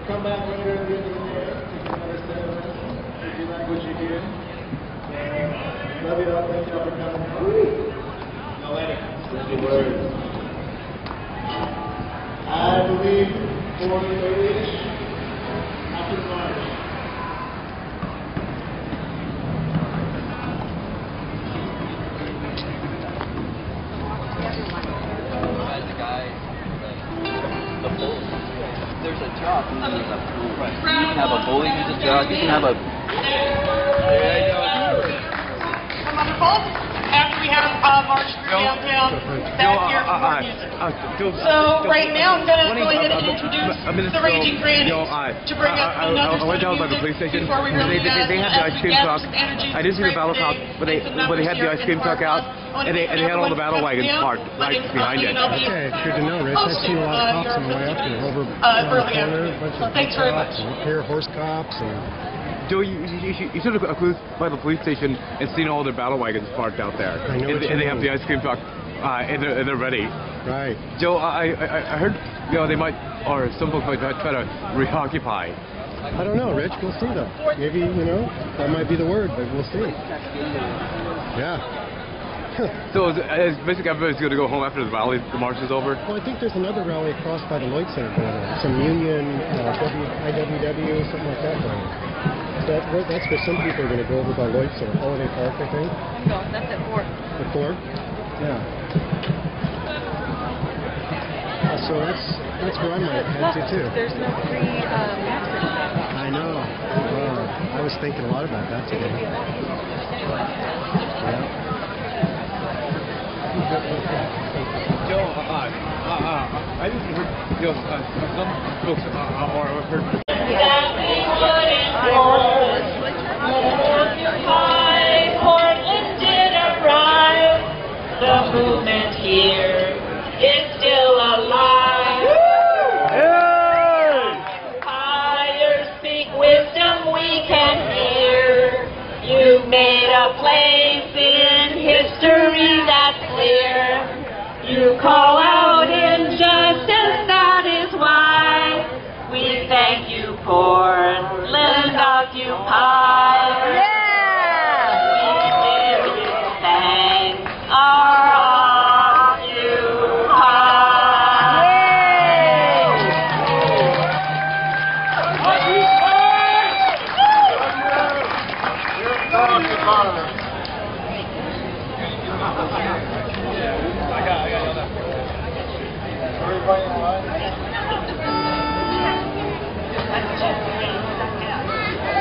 Come back later at the end of the day to understand if you like what you hear. Love you all. Thank you all for coming. No way. Good word. I believe 40-ish after March. There's a job. There's a pool. Right. You can have a bowling as a job. You can have a. Wonderful. After we have march through downtown, back here for music. So right now I'm going to go ahead and introduce the Raging Grannies to bring up another I went down by the police station. before we really They had the ice cream truck. I didn't see the battle truck, but they had the ice cream truck out, and they had all the battle wagons parked right behind it. Okay, it's good to know, Rich. I've seen a lot of cops on the way up here, over around the corner, a bunch of cops and pair of horse cops. Joe, you should have cruised by the police station and seen all their battle wagons parked out there. I know and they have the ice cream truck, and they're ready. Right. Joe, I heard, they might, or some folks might try to reoccupy. I don't know, Rich. We'll see, though. Maybe, that might be the word, but we'll see. Yeah. So basically everybody's going to go home after the march is over? Well, I think there's another rally across by the Lloyd Center going on. Some union, IWW, something like that going on. That's where some people are going to go over by Lloyd Center. Holiday Park, I think. No, that's at 4. At 4? Yeah. So that's where I might head to, too. There's no free access. I know. I was thinking a lot about that today. Yeah. Joe, I just heard, some folks I've heard. Portland did arrive. The movement here is still alive. Occupiers speak wisdom we can hear. You made a place in history that's clear. You call out injustice, that is why we thank you, Portland occupied. We give you thanks, our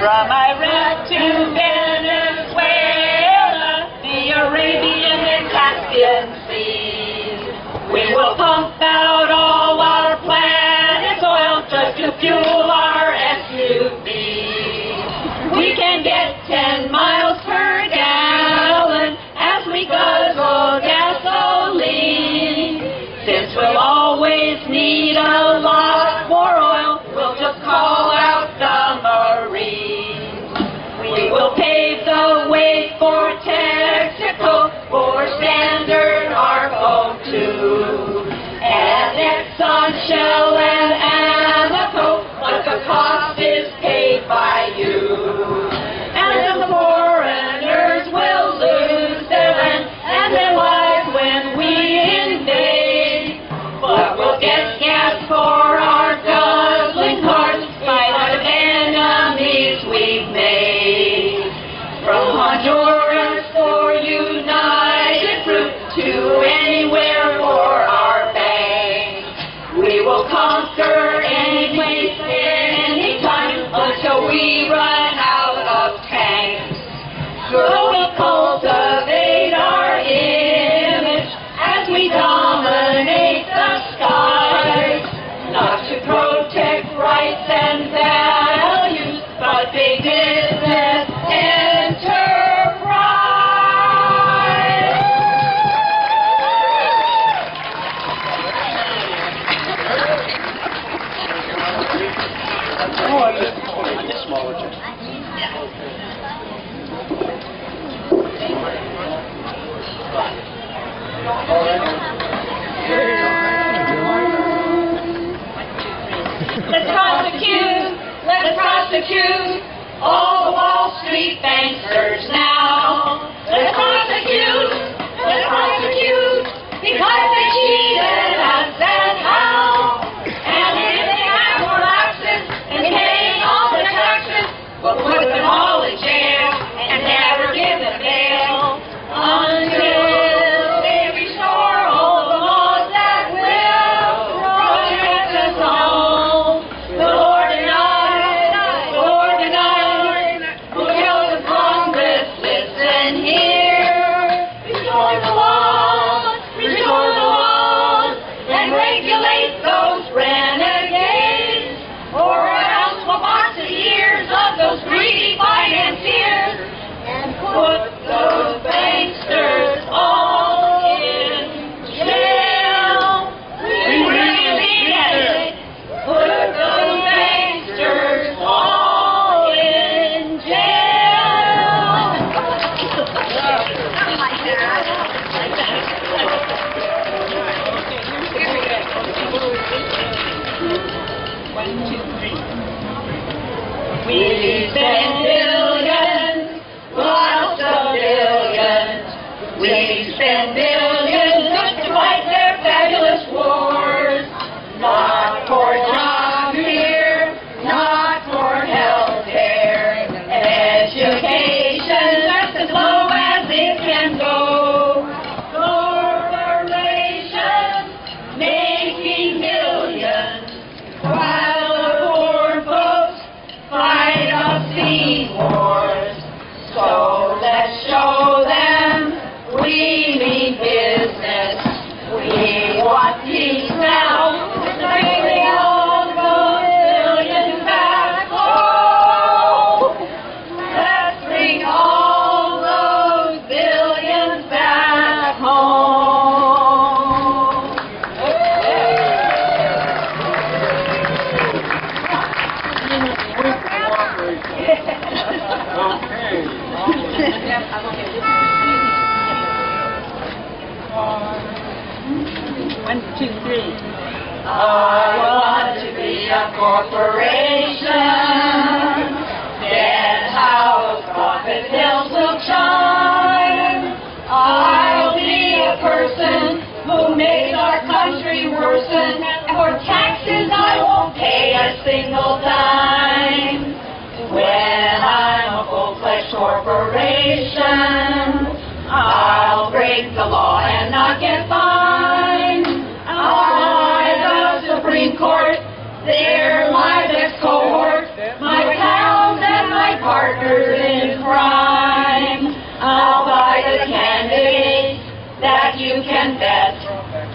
From Iraq to Venezuela, the Arabian and Caspian seas, we will pump out all our planet's oil just to fuel our SUVs. We can get 10 miles per gallon as we guzzle gasoline. Since we'll always need a lot more oil, we'll just call out the Marines. We will Let's prosecute all the Wall Street banksters now. Let's prosecute, because they cheated us and how. And if they have more lapses in paying all the taxes, we'll put them all in jail and never give them bail until they restore all the laws that will protect us all. The Lord denied, who tells the Congress, listen here, restore the laws, and regulate those renegades, or else we'll box the ears of those greedy financiers and put those banksters all in jail. We really get it. Put those banksters all in jail. 1, 2, 3. We spend billions, lots of billions. We spend billions just to fight their fabulous wars. Not for jobs here, not for health care. Education just as low as it can go. Corporations making millions, while the poor folks fight obscene wars. So let's show them we mean business. We want peace now. Bring all those billions back home. Let's bring all those billions back home. One, two, three. I want to be a corporation. Then house profit hills will shine. I'll be a person who makes our country worsen. For taxes I won't pay a single dime. When I'm a full-fledged corporation, I'll break the law and not get fined. I'll buy the Supreme Court, they're my best cohort, my pals and my partners in crime. I'll buy the candidates that you can bet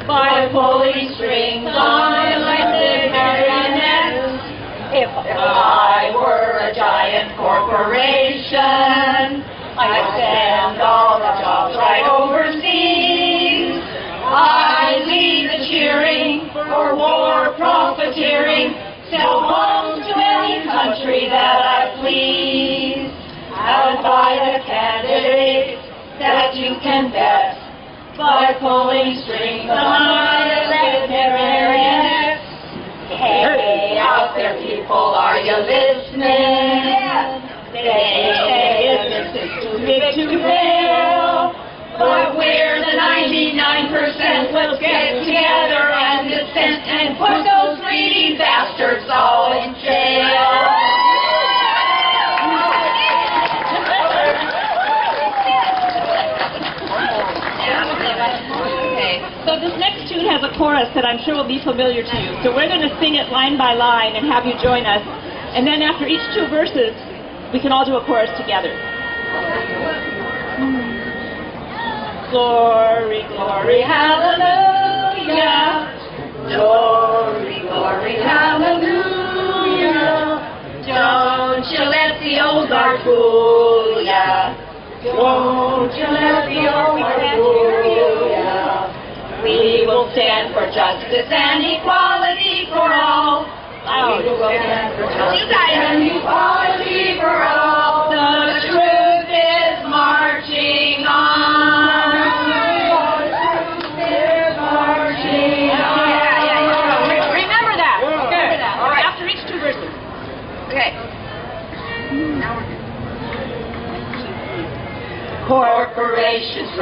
by pulling strings on elected marionettes. If I were a giant corporation, I'd send all the jobs right overseas. I'd lead the cheering for war profiteering, sell homes to any country that I please. I'd buy the candidates that you can bet by pulling strings on elected marionettes. Hey, out there people, are you listening? They say this is too big to fail, but we're the 99%. Let's get together and dissent and put those greedy bastards all in jail. Okay, so this next tune has a chorus that I'm sure will be familiar to you. So we're going to sing it line by line and have you join us. And then after each 2 verses, we can all do a chorus together. Glory, glory, hallelujah. Glory, glory, hallelujah. Don't you let the old guard fool ya. Don't you let the old guard fool ya. We will stand for justice and equality for all. We will stand for justice and equality for all. The truth is marching on.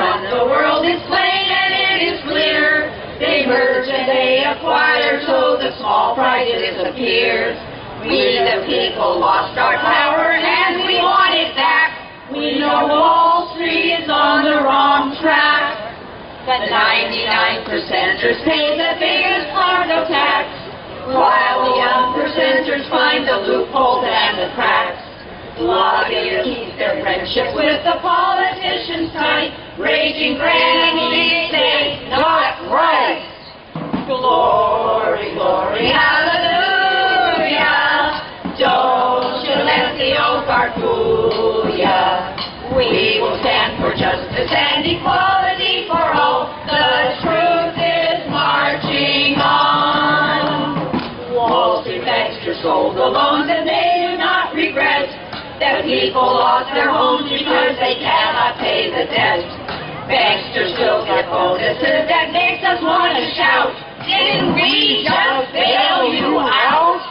When the world is plain and it is clear, they merge and they acquire, so the small fry disappears. We the people lost our power and we want it back. We know Wall Street is on the wrong track. The 99%ers pay the biggest part of tax, while the 1%ers find the loopholes and the cracks. Lobbyists keep their friendships with the politicians tight. Raging grannies say, not right. Glory, glory, hallelujah. Don't you let the oligarch fool ya. We will stand for justice and equality for all. The truth is marching on. Wall Street banksters sold the loans and they do not regret that people lost their homes because they cannot pay the debt. Banksters still get bonuses that makes us want to shout. Didn't we just bail you out?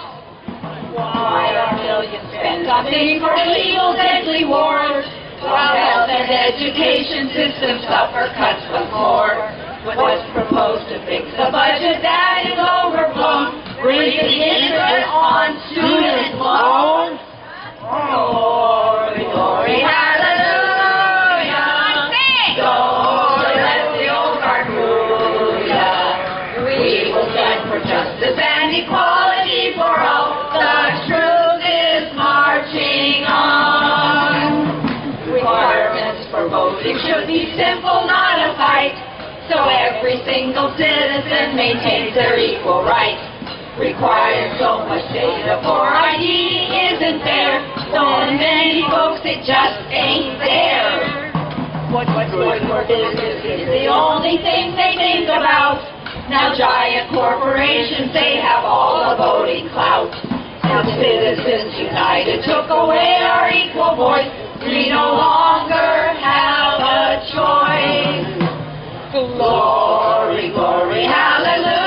Why are millions spent on things for illegal deadly wars, while health and education systems suffer cuts before? What's proposed to fix the budget that is overblown? Raise the interest on student loans? Glory, glory, hallelujah. Don't let the oligarch rule ya. We will stand for justice and equality for all. The truth is marching on. Requirements for voting should be simple, not a fight, so every single citizen maintains their equal rights. Requiring so much data for ID isn't fair. So many folks, it just ain't there. What's good for business is the only thing they think about. Now giant corporations, they have all the voting clout. Now Citizens United took away our equal voice. We no longer have a choice. Glory, glory, hallelujah.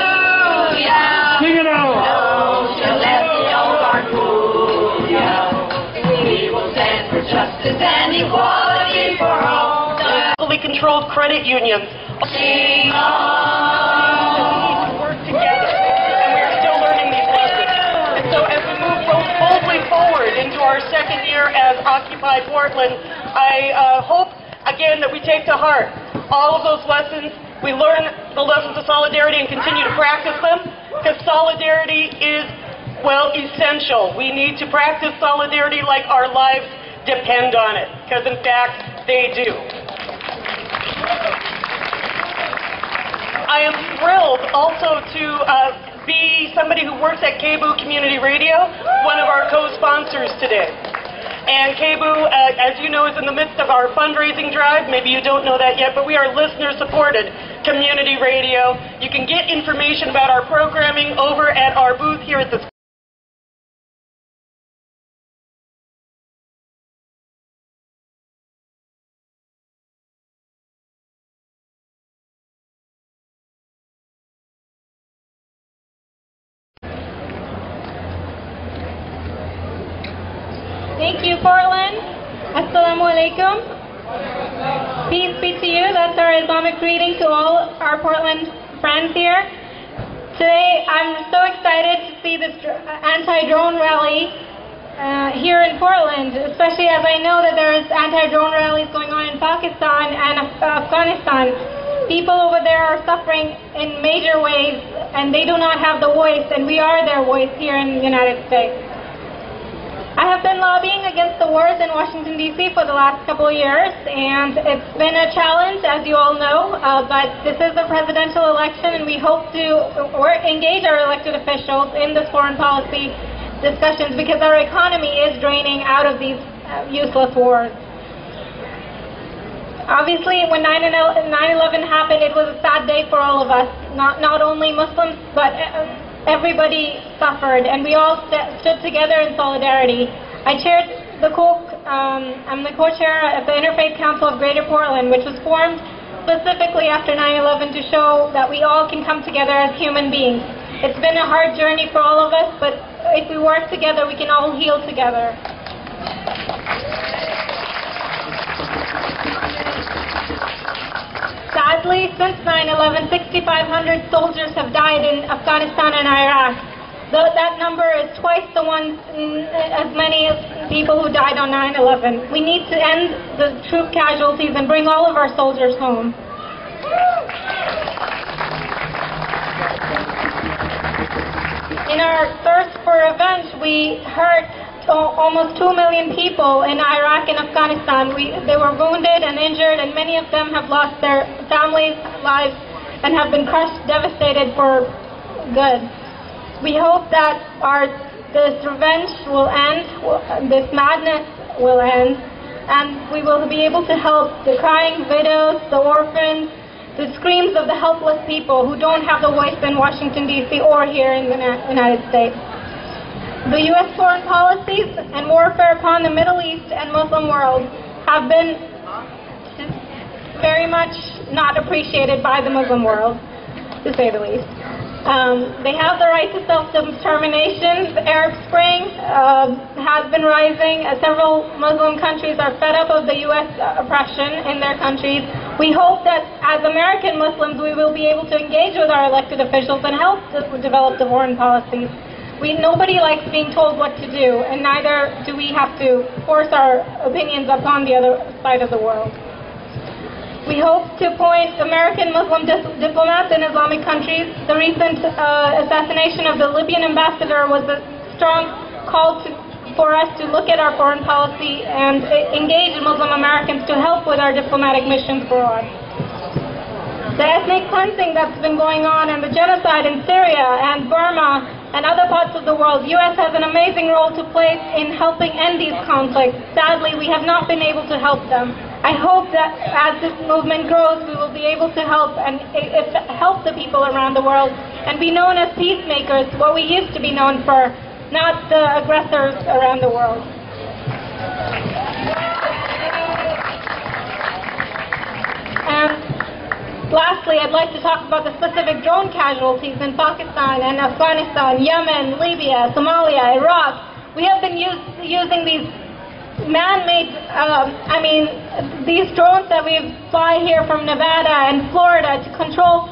Sing it out. Don't you let the oligarch rule ya. We will stand for justice and equality for all. The Fully controlled credit unions. sing on. We need to work together, and we're still learning these lessons. And so as we move boldly forward into our second year as Occupy Portland, I hope, again, that we take to heart all of those lessons. We learn the lessons of solidarity and continue to practice them, because solidarity is, well, essential. We need to practice solidarity like our lives depend on it, because in fact, they do. I am thrilled also to be somebody who works at KBOO Community Radio, one of our co-sponsors today. And KBOO, as you know, is in the midst of our fundraising drive. Maybe you don't know that yet, but we are listener-supported community radio. You can get information about our programming over at our booth here at the Thank you, Portland. Assalamu alaikum. Peace be to you. That's our Islamic greeting to all our Portland friends here. Today, I'm so excited to see this anti-drone rally here in Portland, especially as I know that there's anti-drone rallies going on in Pakistan and Afghanistan. People over there are suffering in major ways, and they do not have the voice, and we are their voice here in the United States. I have been lobbying against the wars in Washington, D.C. for the last couple of years, and it's been a challenge, as you all know, but this is a presidential election, and we hope to engage our elected officials in this foreign policy discussions, because our economy is draining out of these useless wars. Obviously, when 9/11 happened, it was a sad day for all of us, not only Muslims, but everybody suffered, and we all stood together in solidarity. I'm the co-chair of the Interfaith Council of Greater Portland, which was formed specifically after 9/11 to show that we all can come together as human beings. It's been a hard journey for all of us, but if we work together, we can all heal together. Sadly, since 9/11, 6,500 soldiers have died in Afghanistan and Iraq. That number is twice as many people who died on 9/11. We need to end the troop casualties and bring all of our soldiers home. In our thirst for revenge, we hurt almost 2 million people in Iraq and Afghanistan. They were wounded and injured, and many of them have lost their families, lives, and have been crushed, devastated for good. We hope that this revenge will end, this madness will end, and we will be able to help the crying widows, the orphans, the screams of the helpless people who don't have the voice in Washington, D.C. or here in the United States. The U.S. foreign policies and warfare upon the Middle East and Muslim world have been very much not appreciated by the Muslim world, to say the least. They have the right to self-determination. The Arab Spring has been rising. Several Muslim countries are fed up of the U.S. oppression in their countries. We hope that as American Muslims we will be able to engage with our elected officials and help develop the foreign policies. Nobody likes being told what to do, and neither do we have to force our opinions upon the other side of the world. We hope to appoint American Muslim diplomats in Islamic countries. The recent assassination of the Libyan ambassador was a strong call for us to look at our foreign policy and engage Muslim Americans to help with our diplomatic missions abroad. The ethnic cleansing that's been going on and the genocide in Syria and Burma and other parts of the world, the U.S. has an amazing role to play in helping end these conflicts. Sadly, we have not been able to help them. I hope that as this movement grows, we will be able to help the people around the world and be known as peacemakers, what we used to be known for, not the aggressors around the world. And lastly, I'd like to talk about the specific drone casualties in Pakistan and Afghanistan, Yemen, Libya, Somalia, Iraq. We have been using these man-made, these drones that we fly here from Nevada and Florida to control.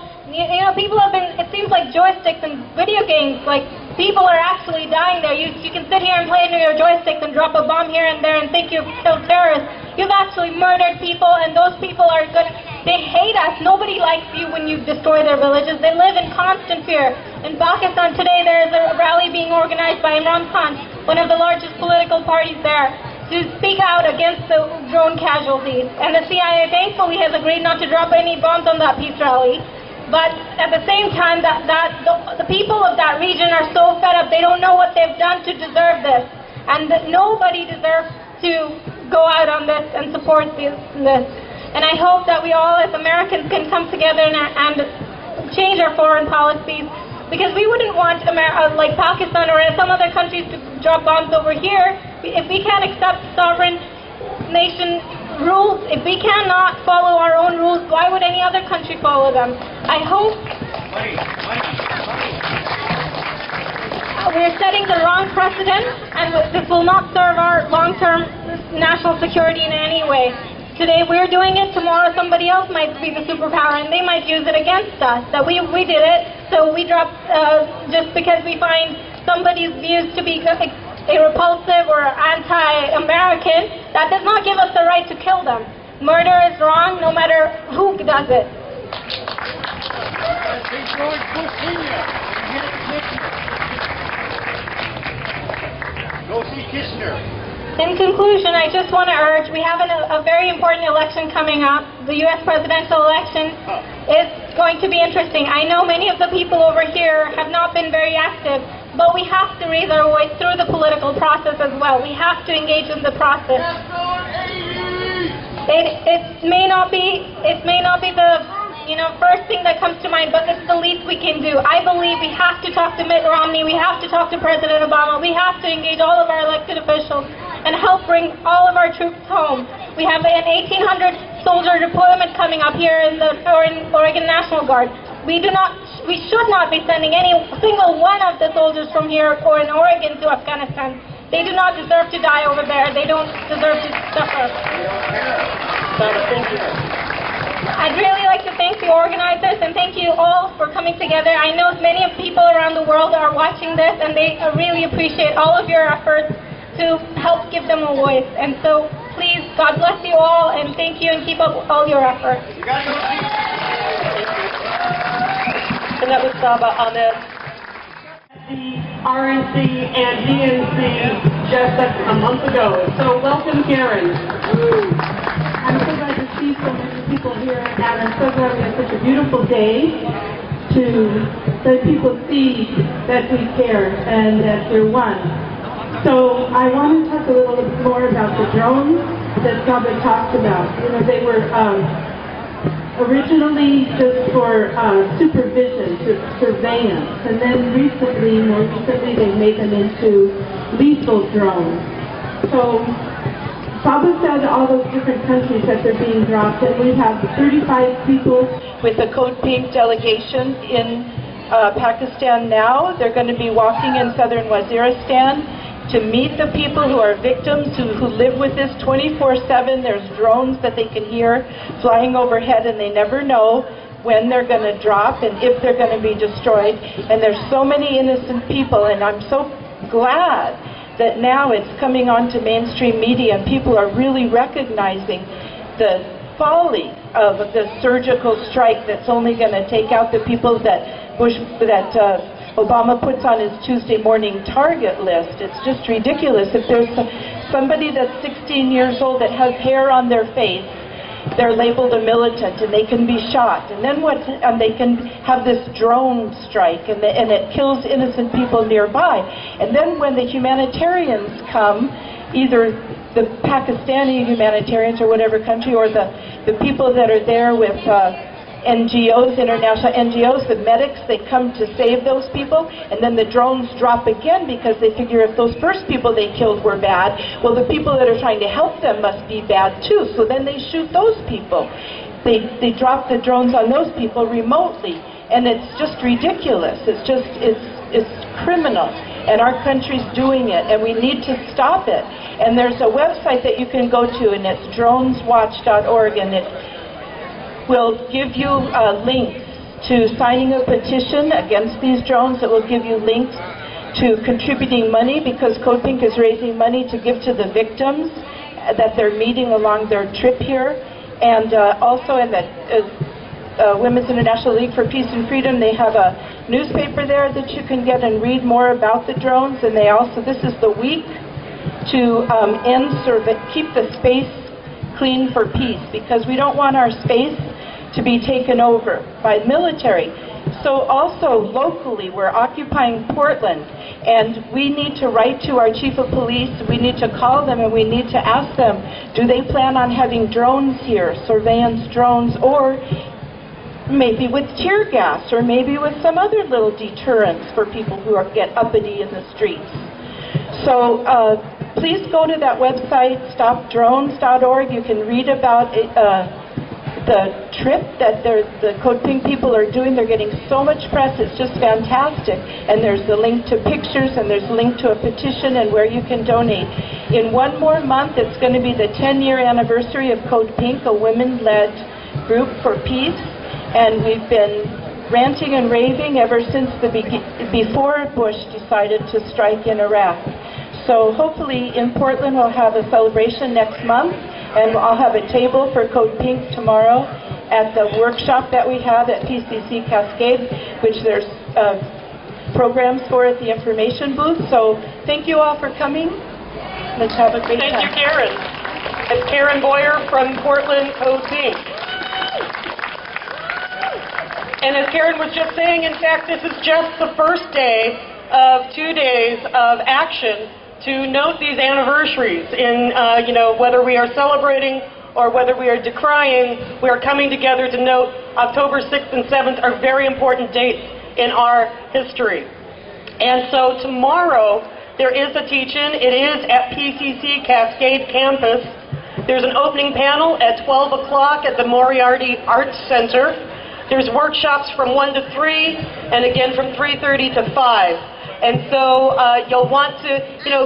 People have been, it seems like joysticks and video games, like people are actually dying there. You can sit here and play with your joysticks and drop a bomb here and there and think you've killed terrorists. You've actually murdered people, and those people are good. They hate us. Nobody likes you when you destroy their villages. They live in constant fear. In Pakistan today, there is a rally being organized by Imran Khan, one of the largest political parties there, to speak out against the drone casualties. And the CIA thankfully has agreed not to drop any bombs on that peace rally. But at the same time, the people of that region are so fed up, they don't know what they've done to deserve this. And that nobody deserves to go out on this and support this. And I hope that we all as Americans can come together and change our foreign policies, because we wouldn't want like Pakistan or some other countries to drop bombs over here. If we can't accept sovereign nation rules, if we cannot follow our own rules, why would any other country follow them? I hope we're setting the wrong precedent, and this will not serve our long-term national security in any way. Today we're doing it, tomorrow somebody else might be the superpower and they might use it against us. That we did it, so we dropped, just because we find somebody's views to be repulsive or anti-American, that does not give us the right to kill them. Murder is wrong no matter who does it. Go see Kishner. In conclusion, I just want to urge, we have a very important election coming up. The U.S. presidential election is going to be interesting. I know many of the people over here have not been very active, but we have to raise our voice through the political process as well. We have to engage in the process. It may not be the first thing that comes to mind, but it's the least we can do. I believe we have to talk to Mitt Romney, we have to talk to President Obama, we have to engage all of our elected officials and help bring all of our troops home. We have an 1,800 soldier deployment coming up here in the Oregon National Guard. We should not be sending any single one of the soldiers from here or in Oregon to Afghanistan. They do not deserve to die over there. They don't deserve to suffer. I'd really like to thank you the organizers, and thank you all for coming together. I know many people around the world are watching this, and they really appreciate all of your efforts to help give them a voice. And so, please, God bless you all, and thank you, and keep up all your efforts. And that was Saba Ahmed. The RNC and DNC just a month ago. So welcome, Karen. I'm so glad to see so many people here, and I'm so glad we have such a beautiful day to let people see that we care and that we're one. So I want to talk a little bit more about the drones that Saba talked about. You know, they were originally just for supervision, surveillance, and then more recently, they've made them into lethal drones. So Saba said all those different countries that they're being dropped, and we have 35 people With the Code Pink delegation in Pakistan now. They're going to be walking in southern Waziristan to meet the people who are victims, who live with this 24/7. There's drones that they can hear flying overhead, and they never know when they're going to drop and if they're going to be destroyed. And there's so many innocent people, and I'm so glad that now it's coming onto mainstream media and people are really recognizing the folly of the surgical strike that's only going to take out the people that Obama puts on his Tuesday morning target list. It's just ridiculous. If there's somebody that's 16 years old that has hair on their face, they're labeled a militant and they can be shot. And then they can have this drone strike and it kills innocent people nearby. And then when the humanitarians come, either the Pakistani humanitarians or whatever country, or the people that are there with NGOs, international NGOs, the medics, they come to save those people, and then the drones drop again because they figure if those first people they killed were bad, well, the people that are trying to help them must be bad too, so then they shoot those people. They drop the drones on those people remotely, and it's just ridiculous. It's criminal, and our country's doing it, and we need to stop it. And there's a website that you can go to, and it's droneswatch.org, and it will give you links to signing a petition against these drones. It will give you links to contributing money, because Code Pink is raising money to give to the victims that they're meeting along their trip here. And also in the Women's International League for Peace and Freedom, they have a newspaper there that you can get and read more about the drones. And they also, this is the week to keep the space clean for peace, because we don't want our space to be taken over by military. So also locally, we're occupying Portland, and we need to write to our chief of police. We need to call them, and we need to ask them, do they plan on having drones here, surveillance drones, or maybe with tear gas, or maybe with some other little deterrents for people who get uppity in the streets. So please go to that website, stopdrones.org. You can read about the trip that the Code Pink people are doing. They're getting so much press. It's just fantastic. And there's the link to pictures, and there's a link to a petition and where you can donate. In one more month, it's going to be the 10-year anniversary of Code Pink, a women-led group for peace. And we've been ranting and raving ever since before Bush decided to strike in Iraq. So hopefully in Portland we'll have a celebration next month, and I'll have a table for Code Pink tomorrow at the workshop that we have at PCC Cascade, which there's programs for at the information booth. So thank you all for coming. Let's have a great time. Thank you, Karen. It's Karen Boyer from Portland Code Pink. And as Karen was just saying, in fact, this is just the first day of 2 days of action to note these anniversaries. In whether we are celebrating or whether we are decrying, we are coming together to note October 6th and 7th are very important dates in our history. And so tomorrow there is a teach-in. It is at PCC Cascade campus. There's an opening panel at 12 o'clock at the Moriarty Arts Center. There's workshops from 1 to 3, and again from 3:30 to 5. And so you'll want to,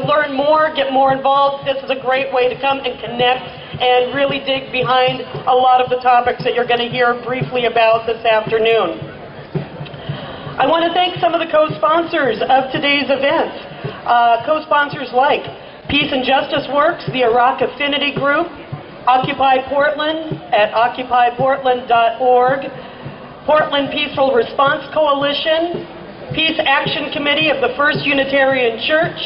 learn more, get more involved. This is a great way to come and connect and really dig behind a lot of the topics that you're going to hear briefly about this afternoon. I want to thank some of the co-sponsors of today's event. Co-sponsors like Peace and Justice Works, the Iraq Affinity Group, Occupy Portland at occupyportland.org, Portland Peaceful Response Coalition, Peace Action Committee of the First Unitarian Church,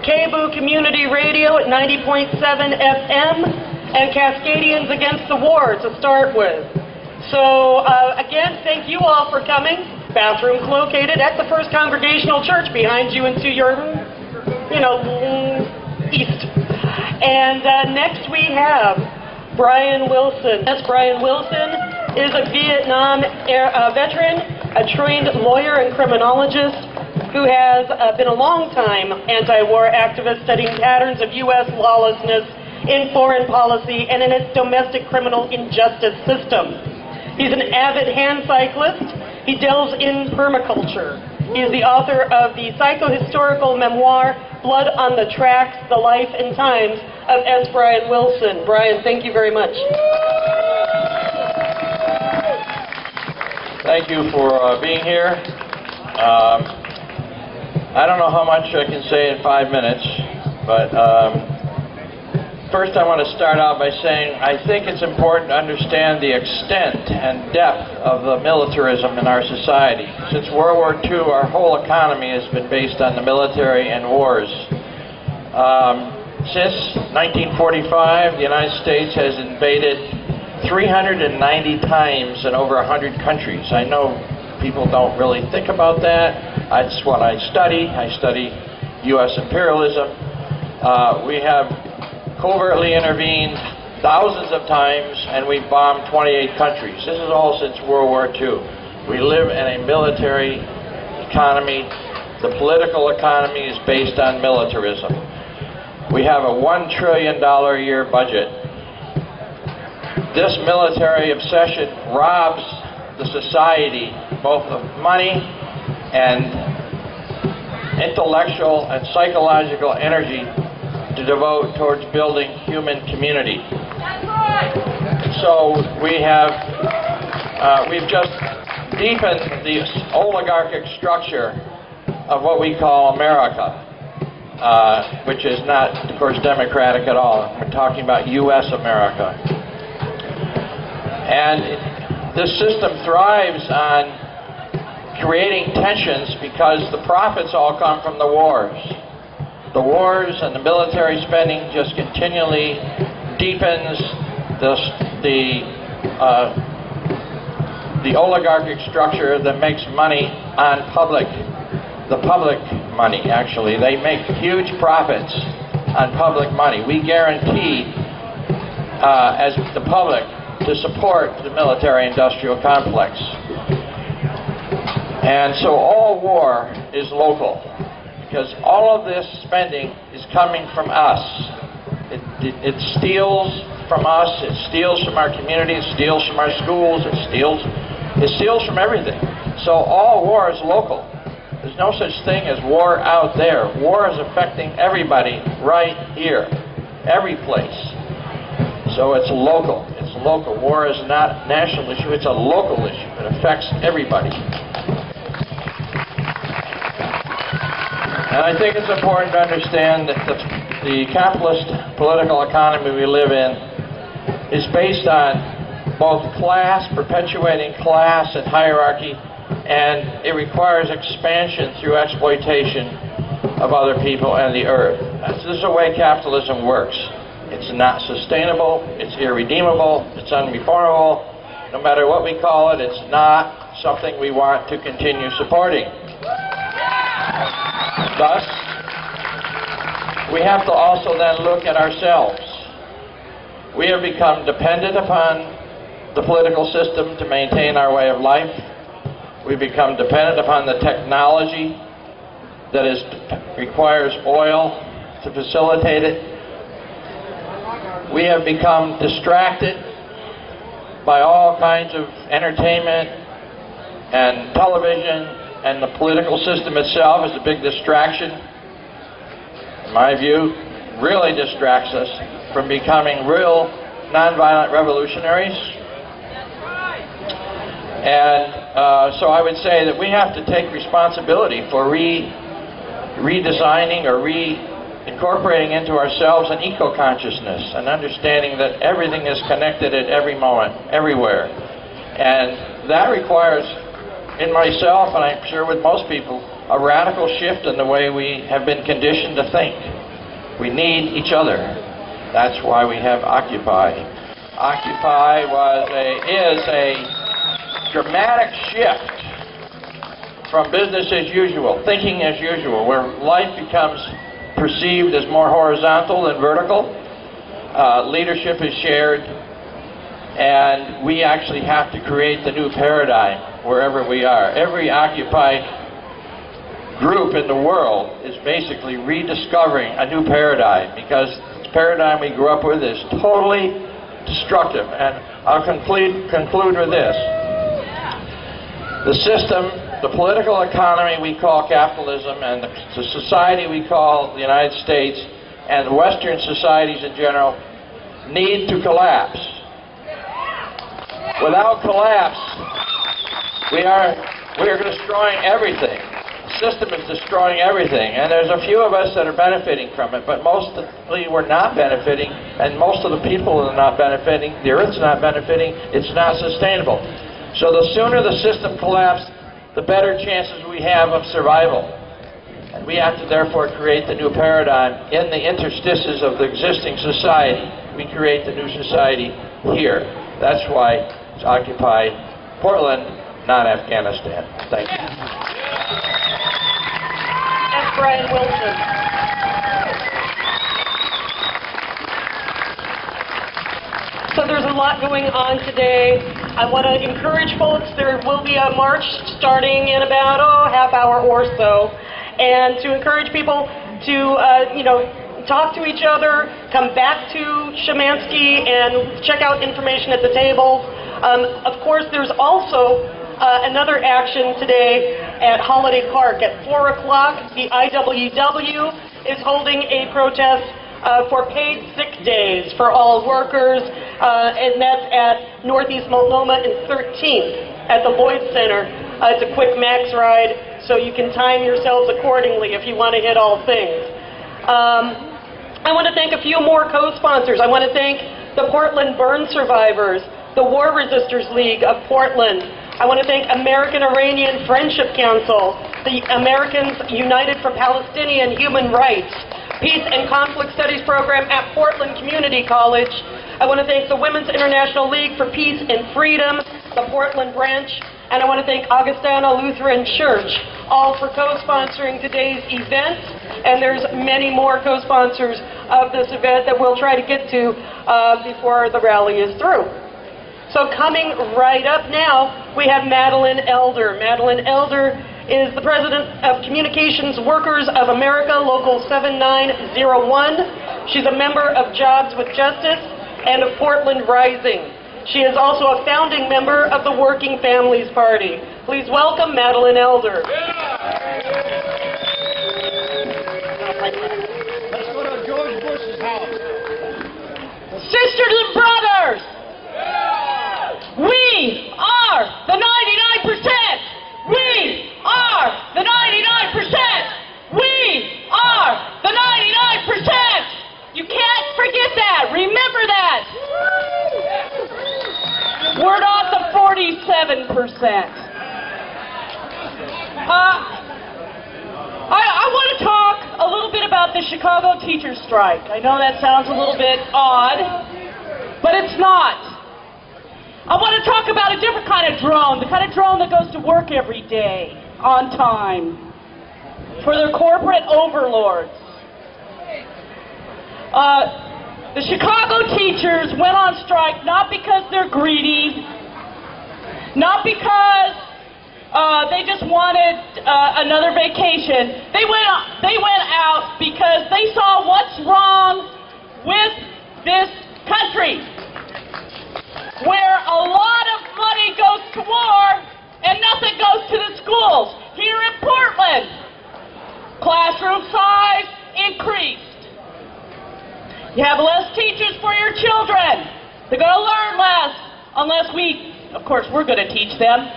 KBOO Community Radio at 90.7 FM, and Cascadians Against the War to start with. So again, thank you all for coming. Bathrooms located at the First Congregational Church behind you and to your, east. And next we have Brian Wilson. Yes, Brian Wilson is a Vietnam veteran, a trained lawyer and criminologist who has been a long-time anti-war activist studying patterns of U.S. lawlessness in foreign policy and in its domestic criminal injustice system. He's an avid hand cyclist. He delves in permaculture. He is the author of the psychohistorical memoir, Blood on the Tracks, The Life and Times of S. Brian Wilson. Brian, thank you very much. Thank you for being here. I don't know how much I can say in 5 minutes, but first I want to start out by saying I think it's important to understand the extent and depth of the militarism in our society. Since World War II, our whole economy has been based on the military and wars. Since 1945, the United States has invaded 390 times in over 100 countries. I know people don't really think about that. That's what I study. I study U.S. imperialism. We have covertly intervened thousands of times, and we've bombed 28 countries. This is all since World War II. We live in a military economy. The political economy is based on militarism. We have a $1 trillion a year budget. This military obsession robs the society both of money and intellectual and psychological energy to devote towards building human community. So we've just deepened the oligarchic structure of what we call America, which is not, of course, democratic at all. We're talking about U.S. America. And this system thrives on creating tensions because the profits all come from the wars. The wars and the military spending just continually deepens the oligarchic structure that makes money on the public money, actually. They make huge profits on public money. We guarantee, as the public, to support the military-industrial complex. And so all war is local, because all of this spending is coming from us. It steals from us, it steals from our communities, it steals from our schools, it steals from everything. So all war is local. There's no such thing as war out there. War is affecting everybody right here, every place. So it's local. It's local. War is not a national issue, it's a local issue. It affects everybody. And I think it's important to understand that the capitalist political economy we live in is based on both class, perpetuating class and hierarchy, and it requires expansion through exploitation of other people and the earth. This is the way capitalism works. It's not sustainable, it's irredeemable, it's unreformable. No matter what we call it, it's not something we want to continue supporting. Thus, we have to also then look at ourselves. We have become dependent upon the political system to maintain our way of life. We've become dependent upon the technology that requires oil to facilitate it. We have become distracted by all kinds of entertainment and television and the political system itself is a big distraction. In my view, really distracts us from becoming real nonviolent revolutionaries. And so I would say that we have to take responsibility for redesigning or incorporating into ourselves an eco-consciousness, and understanding that everything is connected at every moment, everywhere. And that requires, in myself, and I'm sure with most people, a radical shift in the way we have been conditioned to think. We need each other. That's why we have Occupy. Occupy is a dramatic shift from business as usual, thinking as usual, where life becomes perceived as more horizontal than vertical. Leadership is shared, and we actually have to create the new paradigm wherever we are. Every Occupy group in the world is basically rediscovering a new paradigm, because the paradigm we grew up with is totally destructive. And I'll conclude with this. The system, the political economy we call capitalism, and the society we call the United States, and Western societies in general, need to collapse. Without collapse, we are destroying everything. The system is destroying everything, and there's a few of us that are benefiting from it, but mostly we're not benefiting, and most of the people are not benefiting. The Earth's not benefiting. It's not sustainable. So the sooner the system collapses, the better chances we have of survival. And we have to therefore create the new paradigm in the interstices of the existing society. We create the new society here. That's why it's Occupy Portland, not Afghanistan. Thank you. That's Brian Wilson. So there's a lot going on today. I want to encourage folks, there will be a march starting in about half hour or so, and to encourage people to talk to each other, come back to Szymanski and check out information at the table. Of course, there's also another action today at Holiday Park at 4 o'clock. The IWW is holding a protest for paid sick days for all workers, and that's at Northeast Multnomah and 13th at the Lloyd Center. It's a quick max ride, so you can time yourselves accordingly if you want to hit all things. I want to thank a few more co-sponsors. I want to thank the Portland Burn Survivors, the War Resisters League of Portland. I want to thank American-Iranian Friendship Council, the Americans United for Palestinian Human Rights, Peace and Conflict Studies program at Portland Community College. I want to thank the Women's International League for Peace and Freedom, the Portland branch, and I want to thank Augustana Lutheran Church, all for co-sponsoring today's event. And there's many more co-sponsors of this event that we'll try to get to before the rally is through. So coming right up now, we have Madeline Elder. Madeline Elder is the President of Communications Workers of America, Local 7901. She's a member of Jobs with Justice and of Portland Rising. She is also a founding member of the Working Families Party. Please welcome Madeline Elder. Let's go to George Bush's house. Sisters and brothers, we are the 99%. We are the 99%. We are the 99%. You can't forget that. Remember that. We're not the 47%. I want to talk a little bit about the Chicago teachers' strike. I know that sounds a little bit odd, but it's not. I want to talk about a different kind of drone, the kind of drone that goes to work every day, on time, for their corporate overlords. The Chicago teachers went on strike not because they're greedy, not because they just wanted another vacation. They went out because they saw what's wrong with this country, where a lot of money goes to war and nothing goes to the schools. Here increased. You have less teachers for your children. They're going to learn less unless of course, we're going to teach them.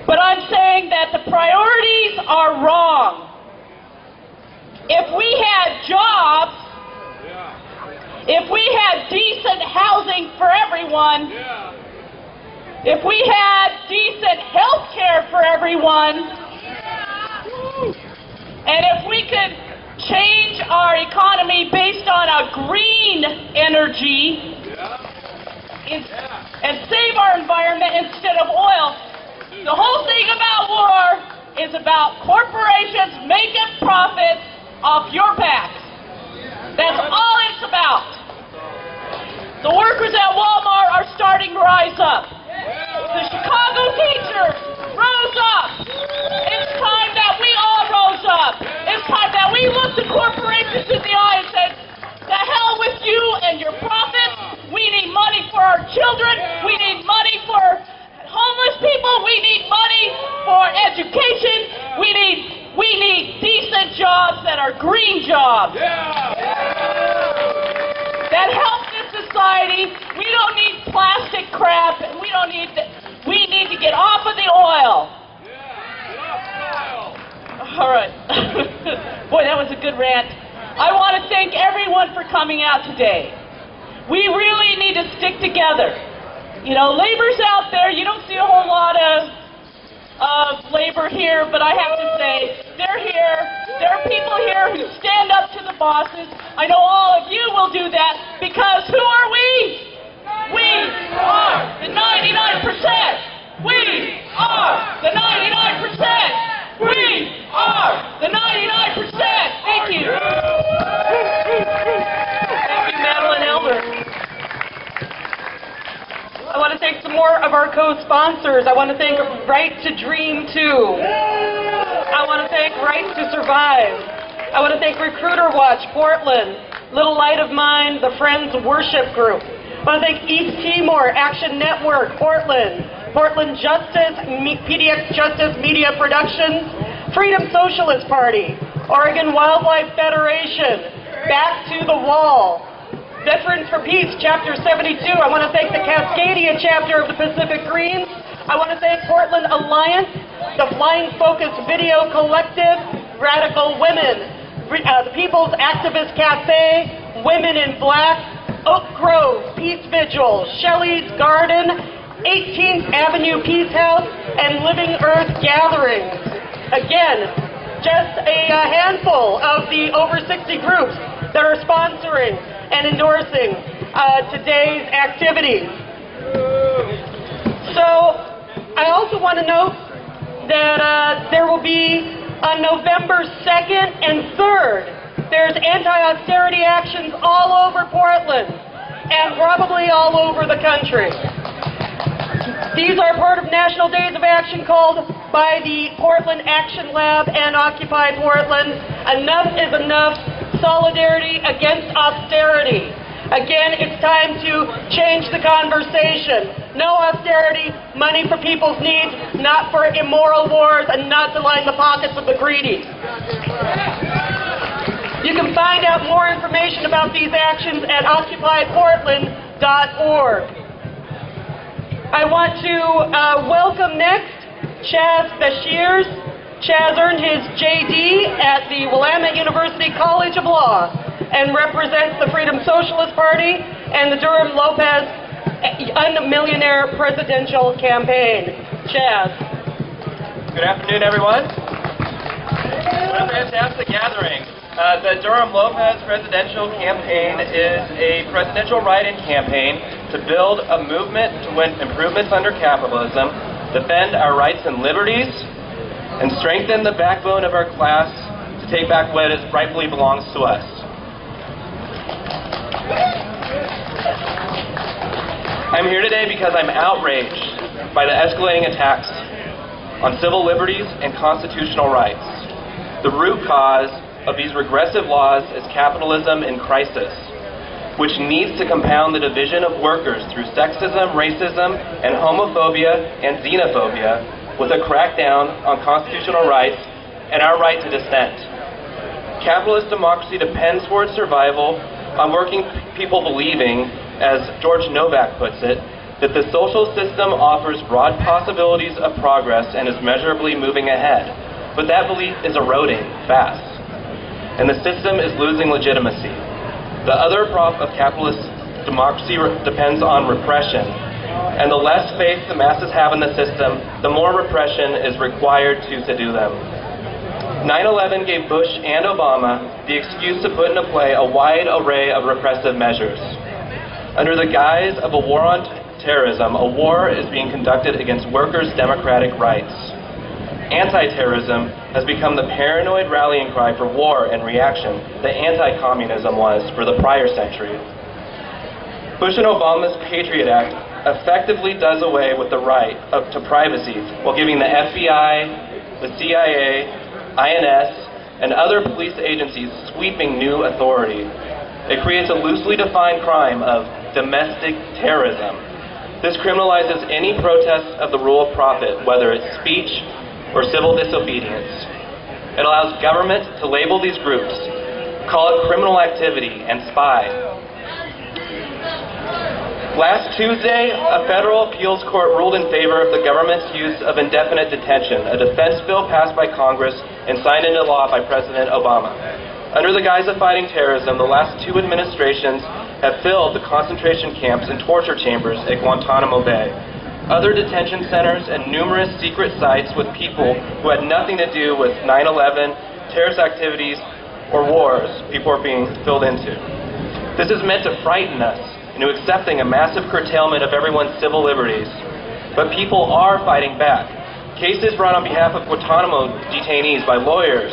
But I'm saying that the priorities are wrong. If we had jobs, if we had decent housing for everyone, if we had decent health care for everyone, and if we could change our economy based on a green energy and save our environment instead of oil, the whole thing about war is about corporations making profits off your backs. That's all it's about. The workers at Walmart are starting to rise up. The Chicago teachers rose up. It's time that we all rose up. It's time that we looked the corporations in the eye and said, the hell with you and your profits. We need money for our children. We need money for homeless people. We need money for education. We need decent jobs that are green jobs. That help this society. We don't need plastic crap, and we need to get off of the oil. All right. Boy, that was a good rant. I want to thank everyone for coming out today. We really need to stick together. You know, labor's out there. You don't see a whole lot of labor here, but I have to say, they're here. There are people here who stand up to the bosses. I know all of you will do that, because who are we? We are the 99%. We are the 99%. We are the 99%. Thank you. Thank you, Madeline Elder. I want to thank some more of our co-sponsors. I want to thank Right to Dream 2. I want to thank Right to Survive. I want to thank Recruiter Watch Portland, Little Light of Mine, the Friends Worship Group. I want to thank East Timor Action Network Portland, Portland Justice, PDX Justice Media Productions, Freedom Socialist Party, Oregon Wildlife Federation, Back to the Wall, Veterans for Peace, Chapter 72. I want to thank the Cascadia chapter of the Pacific Greens. I want to thank Portland Alliance, the Flying Focus Video Collective, Radical Women, the People's Activist Cafe, Women in Black, Oak Grove, Peace Vigil, Shelley's Garden, 18th Avenue Peace House, and Living Earth Gatherings. Again, just a handful of the over 60 groups that are sponsoring and endorsing today's activities. So I also want to note that there will be on November 2nd and 3rd, there's anti-austerity actions all over Portland and probably all over the country. These are part of National Days of Action called by the Portland Action Lab and Occupy Portland. Enough is enough. Solidarity against austerity. Again, it's time to change the conversation. No austerity, money for people's needs, not for immoral wars, and not to line the pockets of the greedy. You can find out more information about these actions at occupyportland.org. I want to welcome next Chaz Bashirs. Chaz earned his JD at the Willamette University College of Law and represents the Freedom Socialist Party and the Durham-Lopez Unmillionaire Presidential Campaign. Chaz. Good afternoon, everyone. What a fantastic gathering. The Durham-Lopez Presidential Campaign is a presidential write-in campaign to build a movement to win improvements under capitalism, defend our rights and liberties, and strengthen the backbone of our class to take back what rightfully belongs to us. I'm here today because I'm outraged by the escalating attacks on civil liberties and constitutional rights. The root cause of these regressive laws is capitalism in crisis, which needs to compound the division of workers through sexism, racism, and homophobia and xenophobia, with a crackdown on constitutional rights and our right to dissent. Capitalist democracy depends for its survival on working people believing, as George Novak puts it, that the social system offers broad possibilities of progress and is measurably moving ahead. But that belief is eroding fast, and the system is losing legitimacy. The other prop of capitalist democracy depends on repression, and the less faith the masses have in the system, the more repression is required to do them. 9/11 gave Bush and Obama the excuse to put into play a wide array of repressive measures. Under the guise of a war on terrorism, a war is being conducted against workers' democratic rights. Anti-terrorism has become the paranoid rallying cry for war and reaction that anti-communism was for the prior century. Bush and Obama's Patriot Act effectively does away with the right to privacy while giving the FBI, the CIA, INS, and other police agencies sweeping new authority. It creates a loosely defined crime of domestic terrorism. This criminalizes any protest of the rule of profit, whether it's speech or civil disobedience. It allows government to label these groups, call it criminal activity, and spy. Last Tuesday, a federal appeals court ruled in favor of the government's use of indefinite detention, a defense bill passed by Congress and signed into law by President Obama. Under the guise of fighting terrorism, the last two administrations have filled the concentration camps and torture chambers at Guantanamo Bay, other detention centers, and numerous secret sites with people who had nothing to do with 9/11, terrorist activities, or wars people are being filled into. This is meant to frighten us into accepting a massive curtailment of everyone's civil liberties. But people are fighting back. Cases brought on behalf of Guantanamo detainees by lawyers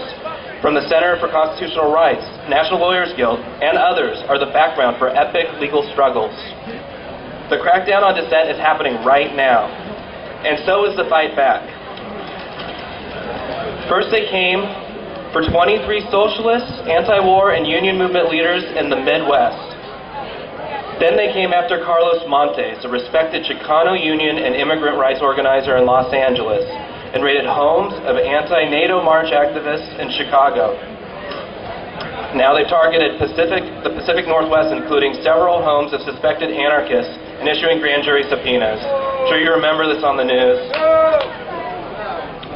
from the Center for Constitutional Rights, National Lawyers Guild, and others are the background for epic legal struggles. The crackdown on dissent is happening right now, and so is the fight back. First they came for 23 socialists, anti-war, and union movement leaders in the Midwest. Then they came after Carlos Montes, a respected Chicano union and immigrant rights organizer in Los Angeles, and raided homes of anti-NATO March activists in Chicago. Now they've targeted the Pacific Northwest, including several homes of suspected anarchists, and issuing grand jury subpoenas. I'm sure you remember this on the news.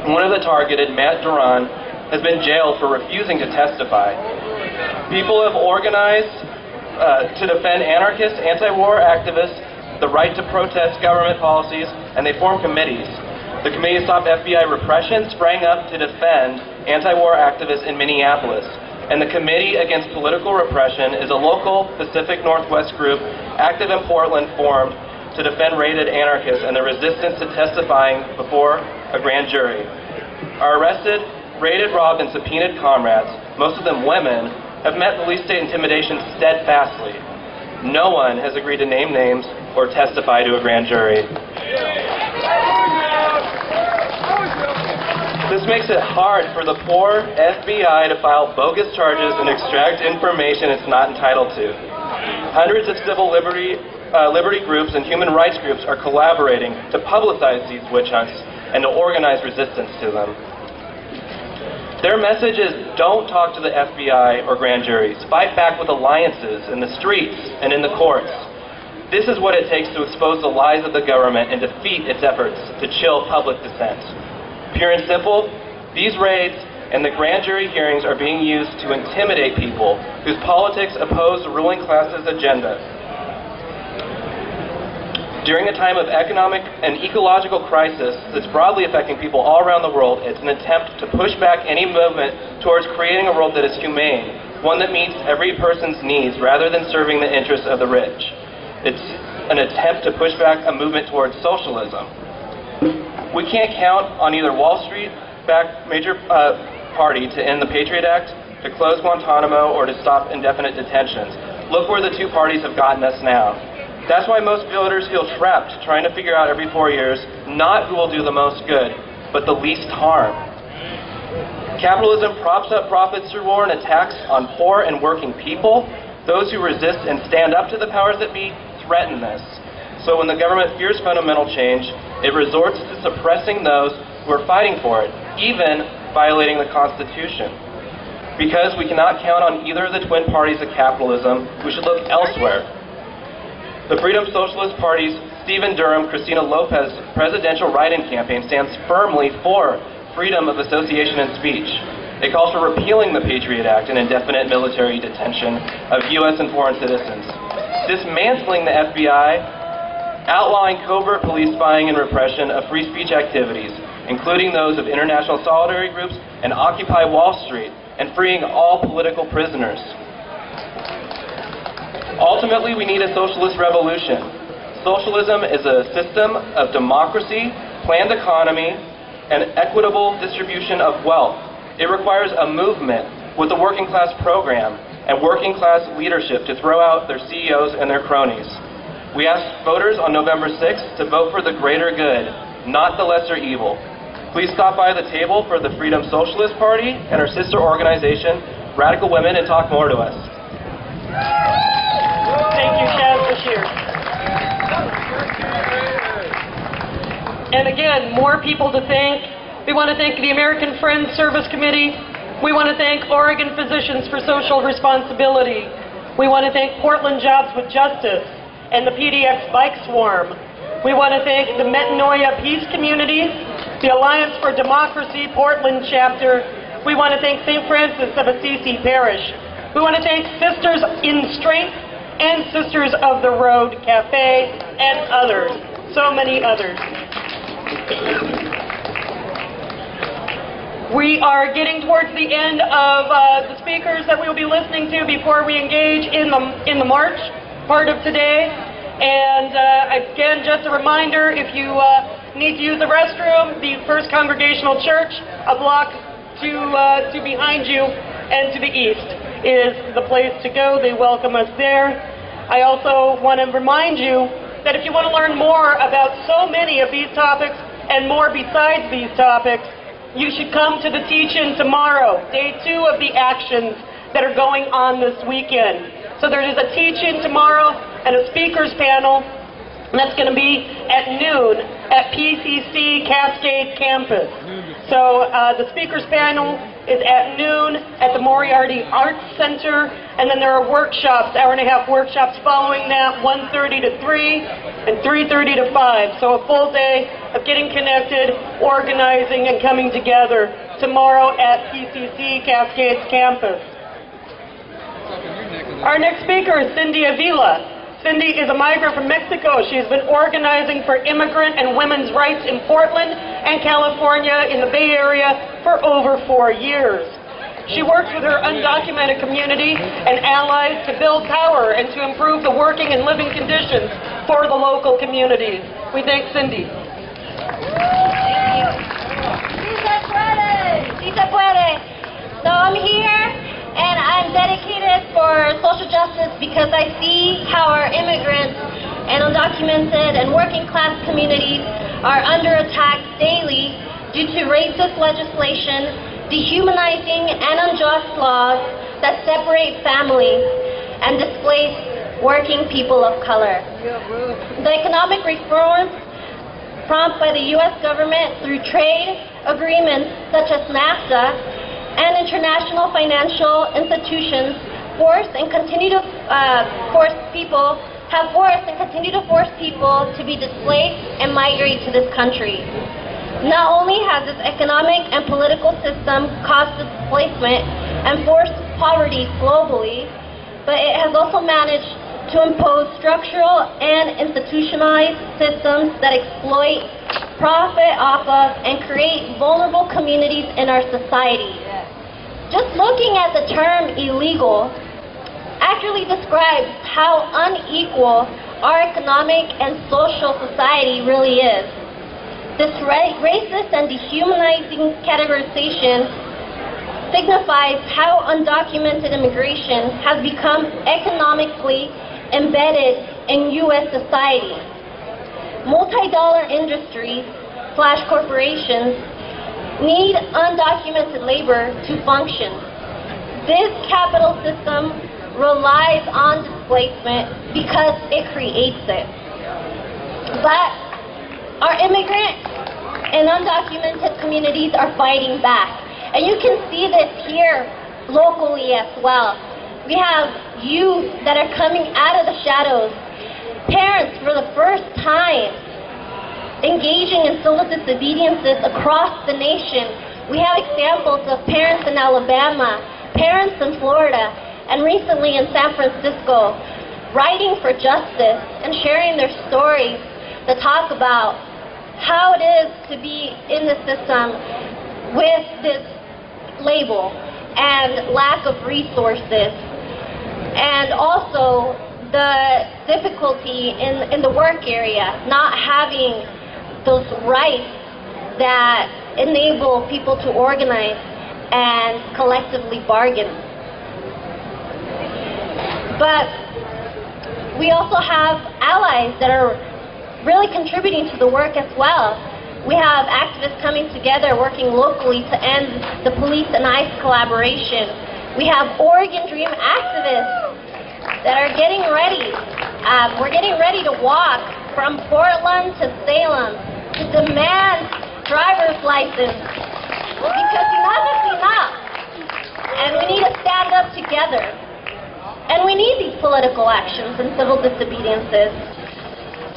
One of the targeted, Matt Duran, has been jailed for refusing to testify. People have organized to defend anarchists, anti-war activists, the right to protest government policies, and they form committees. The Committee to Stop FBI Repression sprang up to defend anti-war activists in Minneapolis. And the Committee Against Political Repression is a local Pacific Northwest group active in Portland formed to defend raided anarchists and their resistance to testifying before a grand jury. Our arrested, raided, robbed, and subpoenaed comrades, most of them women, have met police state intimidation steadfastly. No one has agreed to name names or testify to a grand jury. This makes it hard for the poor FBI to file bogus charges and extract information it's not entitled to. Hundreds of civil liberty groups and human rights groups are collaborating to publicize these witch hunts and to organize resistance to them. Their message is, don't talk to the FBI or grand juries. Fight back with alliances in the streets and in the courts. This is what it takes to expose the lies of the government and defeat its efforts to chill public dissent. Pure and simple, these raids and the grand jury hearings are being used to intimidate people whose politics oppose the ruling class's agenda. During a time of economic and ecological crisis that's broadly affecting people all around the world, it's an attempt to push back any movement towards creating a world that is humane, one that meets every person's needs rather than serving the interests of the rich. It's an attempt to push back a movement towards socialism. We can't count on either Wall Street-backed major party to end the Patriot Act, to close Guantanamo, or to stop indefinite detentions. Look where the two parties have gotten us now. That's why most voters feel trapped trying to figure out every 4 years not who will do the most good, but the least harm. Capitalism props up profits through war and attacks on poor and working people. Those who resist and stand up to the powers that be threaten this. So when the government fears fundamental change, it resorts to suppressing those who are fighting for it, even violating the Constitution. Because we cannot count on either of the twin parties of capitalism, we should look elsewhere. The Freedom Socialist Party's Stephen Durham-Christina Lopez presidential write-in campaign stands firmly for freedom of association and speech. It calls for repealing the Patriot Act and indefinite military detention of U.S. and foreign citizens, dismantling the FBI, outlawing covert police spying and repression of free speech activities, including those of international solidarity groups and Occupy Wall Street, and freeing all political prisoners. Ultimately, we need a socialist revolution. Socialism is a system of democracy, planned economy, and equitable distribution of wealth. It requires a movement with a working class program and working class leadership to throw out their CEOs and their cronies. We ask voters on November 6th to vote for the greater good, not the lesser evil. Please stop by the table for the Freedom Socialist Party and our sister organization, Radical Women, and talk more to us. Thank you, Shaz Bashir. And again, more people to thank. We want to thank the American Friends Service Committee. We want to thank Oregon Physicians for Social Responsibility. We want to thank Portland Jobs with Justice and the PDX Bike Swarm. We want to thank the Metanoia Peace Community, the Alliance for Democracy Portland chapter. We want to thank St. Francis of Assisi Parish. We want to thank Sisters in Strength and Sisters of the Road Cafe and others, so many others. We are getting towards the end of the speakers that we will be listening to before we engage in the march part of today. And again, just a reminder, if you need to use the restroom, the First Congregational Church, a block to behind you and to the east, is the place to go. They welcome us there. I also want to remind you that if you want to learn more about so many of these topics and more besides these topics, you should come to the teach-in tomorrow, day 2 of the actions that are going on this weekend. So there is a teach-in tomorrow and a speakers panel, and that's going to be at noon at PCC Cascade Campus. So the speakers panel is at noon at the Moriarty Arts Center, and then there are workshops, hour-and-a-half workshops following that, 1:30 to 3 and 3:30 to 5. So a full day of getting connected, organizing, and coming together tomorrow at PCC Cascades Campus. Our next speaker is Cindy Avila. Cindy is a migrant from Mexico. She has been organizing for immigrant and women's rights in Portland and California in the Bay Area for over 4 years. She works with her undocumented community and allies to build power and to improve the working and living conditions for the local communities. We thank Cindy. So I'm here and I'm dedicated for social justice because I see how our immigrants and undocumented and working class communities are under attack daily due to racist legislation, dehumanizing and unjust laws that separate families and displace working people of color. The economic reforms prompted by the U.S. government through trade agreements such as NAFTA and international financial institutions have forced and continue to force people to be displaced and migrate to this country. Not only has this economic and political system caused displacement and forced poverty globally, but it has also managed to impose structural and institutionalized systems that exploit, profit off of, and create vulnerable communities in our society. Just looking at the term illegal accurately describes how unequal our economic and social society really is. This racist and dehumanizing categorization signifies how undocumented immigration has become economically embedded in U.S. society. Multi-dollar industries / corporations need undocumented labor to function. This capital system relies on displacement because it creates it. But our immigrant and undocumented communities are fighting back. And you can see this here locally as well. We have youth that are coming out of the shadows, parents for the first time engaging in civil disobediences across the nation. We have examples of parents in Alabama, parents in Florida, and recently in San Francisco, writing for justice and sharing their stories to talk about how it is to be in the system with this label and lack of resources, and also the difficulty in the work area, not having those rights that enable people to organize and collectively bargain. But we also have allies that are really contributing to the work as well. We have activists coming together, working locally to end the police and ICE collaboration. We have Oregon Dream activists that are getting ready. We're getting ready to walk from Portland to Salem to demand driver's license, because enough is enough, and we need to stand up together. And we need these political actions and civil disobediences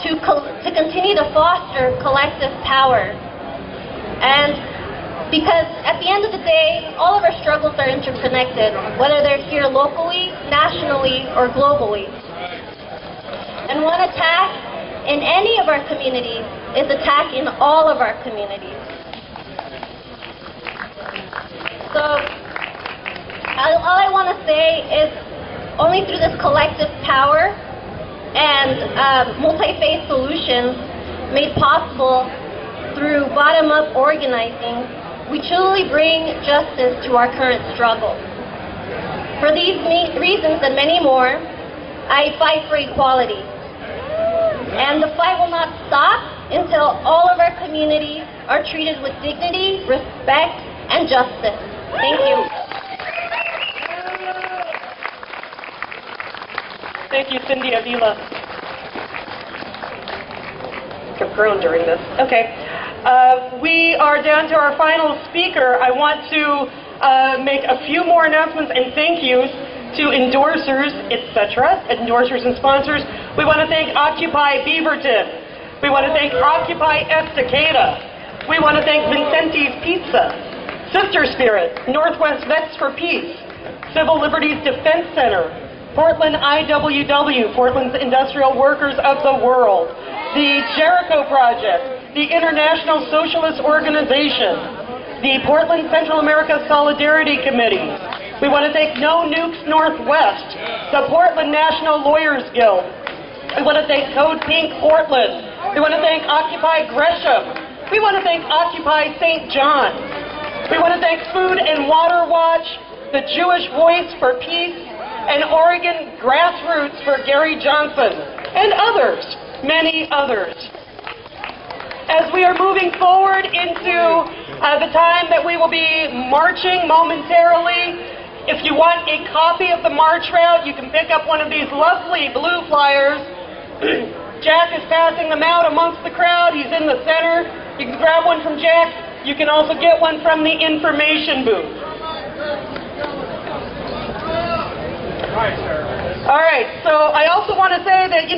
to continue to foster collective power. And because at the end of the day, all of our struggles are interconnected, whether they're here locally, nationally, or globally. And one attack in any of our communities is attacking all of our communities. So all I want to say is only through this collective power and multi-phase solutions made possible through bottom-up organizing, we truly bring justice to our current struggle. For these reasons and many more, I fight for equality. And the fight will not stop until all of our communities are treated with dignity, respect, and justice. Thank you. Thank you, Cindy Avila. I've grown during this. Okay. We are down to our final speaker. I want to make a few more announcements and thank yous to endorsers, etc., endorsers and sponsors. We want to thank Occupy Beaverton. We want to thank Occupy Estacada. We want to thank Vincenti's Pizza, Sister Spirit, Northwest Vets for Peace, Civil Liberties Defense Center, Portland IWW, Portland's Industrial Workers of the World, the Jericho Project, the International Socialist Organization, the Portland Central America Solidarity Committee. We want to thank No Nukes Northwest, the Portland National Lawyers Guild. We want to thank Code Pink Portland. We want to thank Occupy Gresham. We want to thank Occupy St. John. We want to thank Food and Water Watch, the Jewish Voice for Peace, and Oregon Grassroots for Gary Johnson, and others, many others. As we are moving forward into the time that we will be marching momentarily, if you want a copy of the march route, you can pick up one of these lovely blue flyers. Jack is passing them out amongst the crowd. He's in the center. You can grab one from Jack. You can also get one from the information booth. All right, so I also want to say that,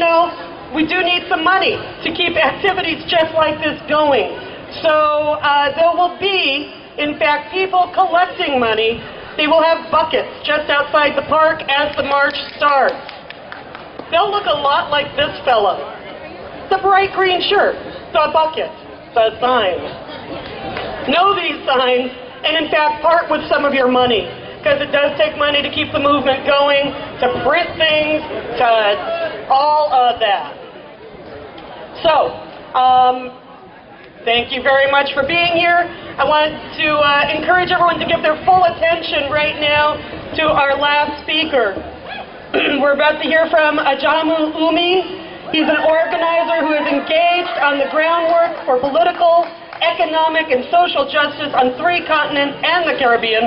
we do need some money to keep activities just like this going. So there will be, in fact, people collecting money. They will have buckets just outside the park as the march starts. They'll look a lot like this fellow. The bright green shirt, the bucket, the signs. Know these signs, and in fact part with some of your money, because it does take money to keep the movement going, to print things, to all of that. So, thank you very much for being here. I want to encourage everyone to give their full attention right now to our last speaker. We're about to hear from Ajamu Umi. He's an organizer who is engaged on the groundwork for political, economic, and social justice on 3 continents and the Caribbean.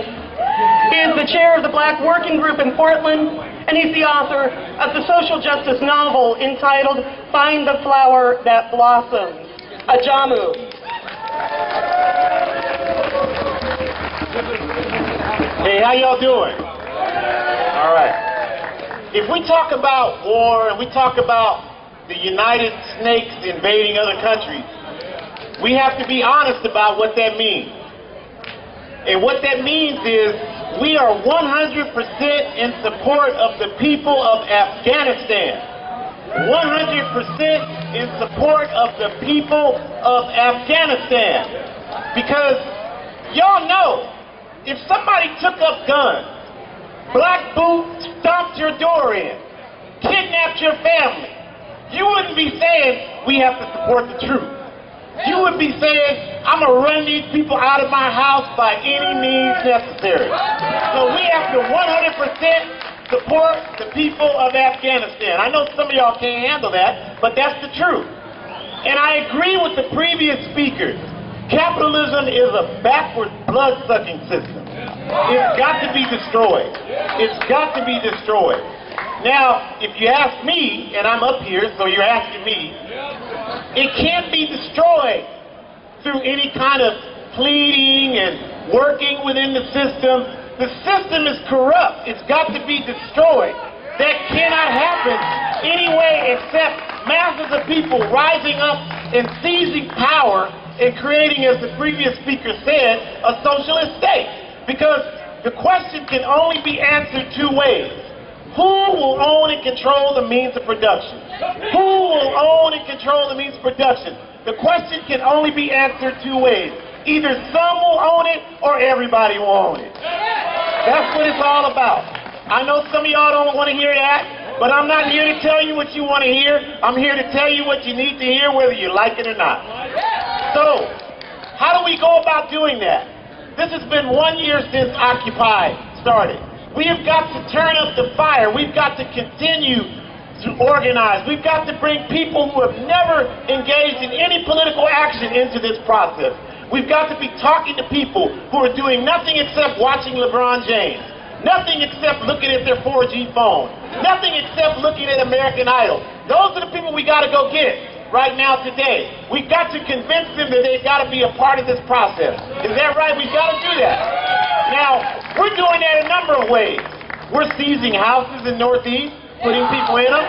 He is the chair of the Black Working Group in Portland, and he's the author of the social justice novel entitled Find the Flower That Blossoms. Ajamu. Hey, how y'all doing? All right. If we talk about war and we talk about the United Snakes invading other countries, we have to be honest about what that means. And what that means is we are 100% in support of the people of Afghanistan. 100% in support of the people of Afghanistan. Because y'all know, if somebody took up guns, black boot, stomped your door in, kidnapped your family, you wouldn't be saying, we have to support the truth. You would be saying, I'm going to run these people out of my house by any means necessary. So we have to 100% support the people of Afghanistan. I know some of y'all can't handle that, but that's the truth. And I agree with the previous speakers. Capitalism is a backward blood-sucking system. It's got to be destroyed. It's got to be destroyed. Now, if you ask me, and I'm up here, so you're asking me, it can't be destroyed through any kind of pleading and working within the system. The system is corrupt. It's got to be destroyed. That cannot happen anyway except masses of people rising up and seizing power and creating, as the previous speaker said, a socialist state. Because the question can only be answered two ways. Who will own and control the means of production? Who will own and control the means of production? The question can only be answered two ways. Either some will own it or everybody will own it. That's what it's all about. I know some of y'all don't want to hear that, but I'm not here to tell you what you want to hear. I'm here to tell you what you need to hear, whether you like it or not. So, how do we go about doing that? This has been 1 year since Occupy started. We have got to turn up the fire. We've got to continue to organize. We've got to bring people who have never engaged in any political action into this process. We've got to be talking to people who are doing nothing except watching LeBron James. Nothing except looking at their 4G phone. Nothing except looking at American Idol. Those are the people we got to go get right now today. We've got to convince them that they've got to be a part of this process. Is that right? We've got to do that. Now, we're doing that a number of ways. We're seizing houses in Northeast, putting people in them.